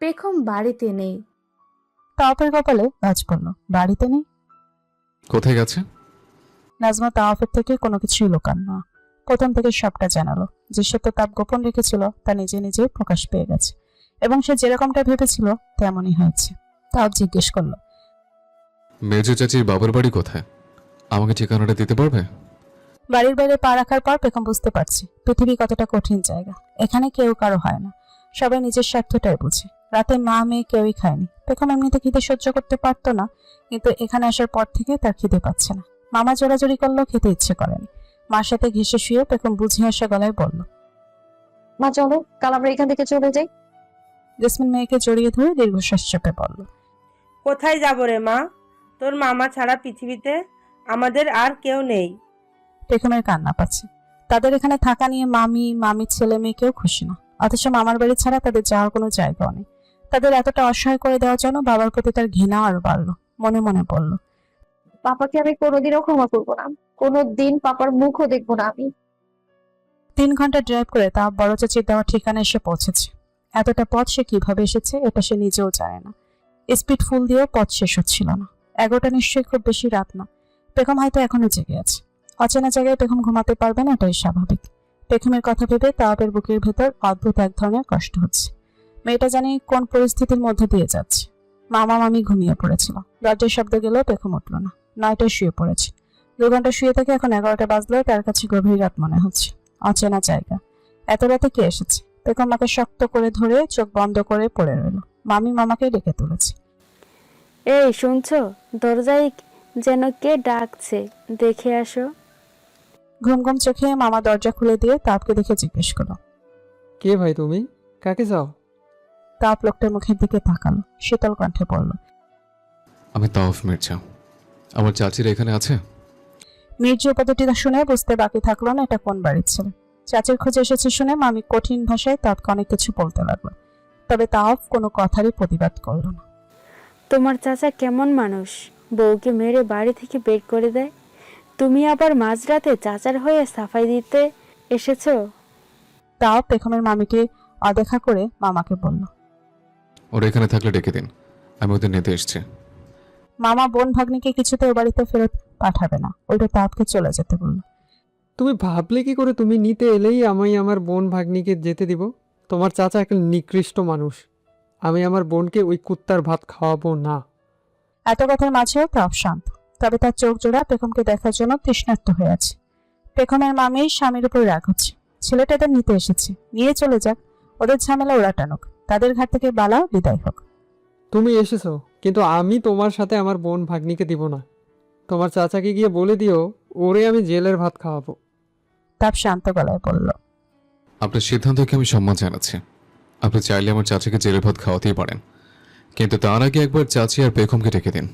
পেখম বাড়িতে নেই। তাওয়াফের কপালে ভাঁজ পড়ল। বাড়িতে নেই? কোথায় গেছে? নাজমা তাওয়াফের থেকে কোনো কিছুই লুকান না। প্রথম থেকে সবটা জানালো। যে সত্য তাপ গোপন রেখেছিল তা নিজে নিজে প্রকাশ পেয়ে গেছে, এবং সে যেরকমটা ভেবেছিল তেমনই হয়েছে। তাও জিজ্ঞেস করলো, মেজো চাচির বাবার বাড়ি কোথায়? আমাকে ঠিকানাটা দিতে পারবে? বাড়ির বাইরে পা রাখার পর পেখম বুঝতে পারছি পৃথিবী কতটা কঠিন জায়গা। এখানে কেউ কারো হয় না, সবাই নিজের স্বার্থটাই বুঝে। রাতে মা মেয়ে কেউই খায়নি। পেখম এমনিতে খিদে সহ্য করতে পারতো না, কিন্তু এখানে আসার পর থেকে তার খিদে পাচ্ছে না। মামা জোরাজোরি করলেও খেতে ইচ্ছে করেনি। মার সাথে ঘেঁষে শুয়ে পেখম বুঝে আসা গলায় বলল, মা চলো, কাল আমরা এখান থেকে চলে যাই। জেসমিন মেয়েকে জড়িয়ে ধরে দীর্ঘশ্বাস চেপে বলল, কোথায় যাব রে মা? তোর মামা ছাড়া পৃথিবীতে আমাদের আর কেউ নেই। পেখমের কান্না পাচ্ছে। তাদের এখানে থাকা নিয়ে মামির ছেলে মেয়ে কেউ খুশি না, অথচ মামার বাড়ি ছাড়া তাদের যাওয়ার কোনো জায়গাও নেই। তাদের এতটা অসহায় করে দেওয়ার জন্য বাবার প্রতি তার ঘৃণা আরো বাড়লো। মনে মনে বলল, পাপাকে আমি কোনোদিনও ক্ষমা করবো না, কোনোদিন পাপার মুখও দেখবো না আমি। 3 ঘন্টা ড্রাইভ করে তা বড় চাচির দেওয়া ঠিকানা এসে পৌঁছেছে। এতটা পথ সে কিভাবে এসেছে এটা সে নিজেও জানে না। স্পিড ফুল দিয়েও পথ শেষ হচ্ছিল না। 11টা নিশ্চয়ই খুব বেশি রাত না। পেখম হয়তো এখনো জেগে আছে। অচেনা জায়গায় পেখম ঘুমাতে পারবে না, এটাই স্বাভাবিক। পেখমের কথা ভেবে তাওয়াবের বুকের ভেতর অদ্ভুত এক ধরনের কষ্ট হচ্ছে। মেয়েটা জানি কোন পরিস্থিতির মধ্যে দিয়ে যাচ্ছে। মামা মামি ঘুমিয়ে পড়েছিল। দরজার শব্দ গেলেও পেখম উঠল না। 9টায় শুয়ে পড়েছে। 2 ঘন্টা শুয়ে থেকে এখন 11টা বাজলেও তার কাছে গভীর রাত মনে হচ্ছে। অচেনা জায়গা। এত রাতে কে এসেছে? পেখম মাকে শক্ত করে ধরে চোখ বন্ধ করে পড়ে রইল। মামি মামাকে ডেকে তুলেছে। এই শুনছো, দরজায় যেন কে ডাকছে, দেখে আসো। ঘুম ঘুম চোখে মামা দরজা খুলে দিয়ে তাপকে দেখে জিজ্ঞেস করলো, কে ভাই তুমি? কাকে চাও? তাপ লোকটার মুখের দিকে তাকালো, শীতল কণ্ঠে বলল, আমি তাওফ মির্জা। আমার চাচির এখানে আছে? মির্জা উপাধিটি শুনে বুঝতে বাকি থাকলো না এটা কোন বাড়ির ছেলে। চাচির খোঁজে এসেছে শুনে মামি কঠিন ভাষায় তাপকে অনেক কিছু বলতে লাগলো। তবে তাপ কোনো কথারই প্রতিবাদ করলো না। তোমার চাচা কেমন মানুষ? বউকে মেরে বাড়ি থেকে বের করে দেয়, তুমি আবার মাঝরাতে চাচার হয়ে সাফাই দিতে এসেছো? তাও পেখমের মামিকে অদেখা করে মামাকে বলল, ওরা এখানে থাকলে ডেকে দিন, আমি ওদের নিতে এসছি। মামা বোন ভাগ্নিকে কিছুতে ও বাড়িতে ফেরত পাঠাবে না, ওইটা তাপকে চলে যেতে বলল। তুমি ভাবলে কি করে তুমি নিতে এলেই আমি আমার বোন ভাগ্নিকে যেতে দিব? তোমার চাচা একটা নিকৃষ্ট মানুষ। আমি আমার বোনকে ওই কুত্তার ভাত খাওয়াবো না। এত কথার মাঝেও তাপ শান্ত, তবে তার চোখ জোড়া পেখমকে দেখার জন্য তৃষ্ণার্ত হয়ে আছে। পেখমের মামির স্বামীর উপর রাগ হচ্ছে। ছেলেটা এদের নিতে এসেছে, নিয়ে চলে যাক, ওদের ঝামেলা ওরা টানুক, তাদের ঘাট থেকে বালা বিদায় হোক। তুমি এসেছো, কিন্তু আমি তোমার সাথে আমার বোন ভাগ্নিকে দিব না। তোমার চাচাকে গিয়ে বলে দিও ওরে আমি জেলের ভাত খাওয়াবো। তাপ শান্ত গলায় বলল, আপনার সিদ্ধান্তকে আমি সম্মান জানাচ্ছি। আপনি চাইলে আমার চাচিকে জেলে ভাত খাওয়াতেই পারেন, কিন্তু তার আগে একবার চাচি আর পেখমকে ডেকে দিন।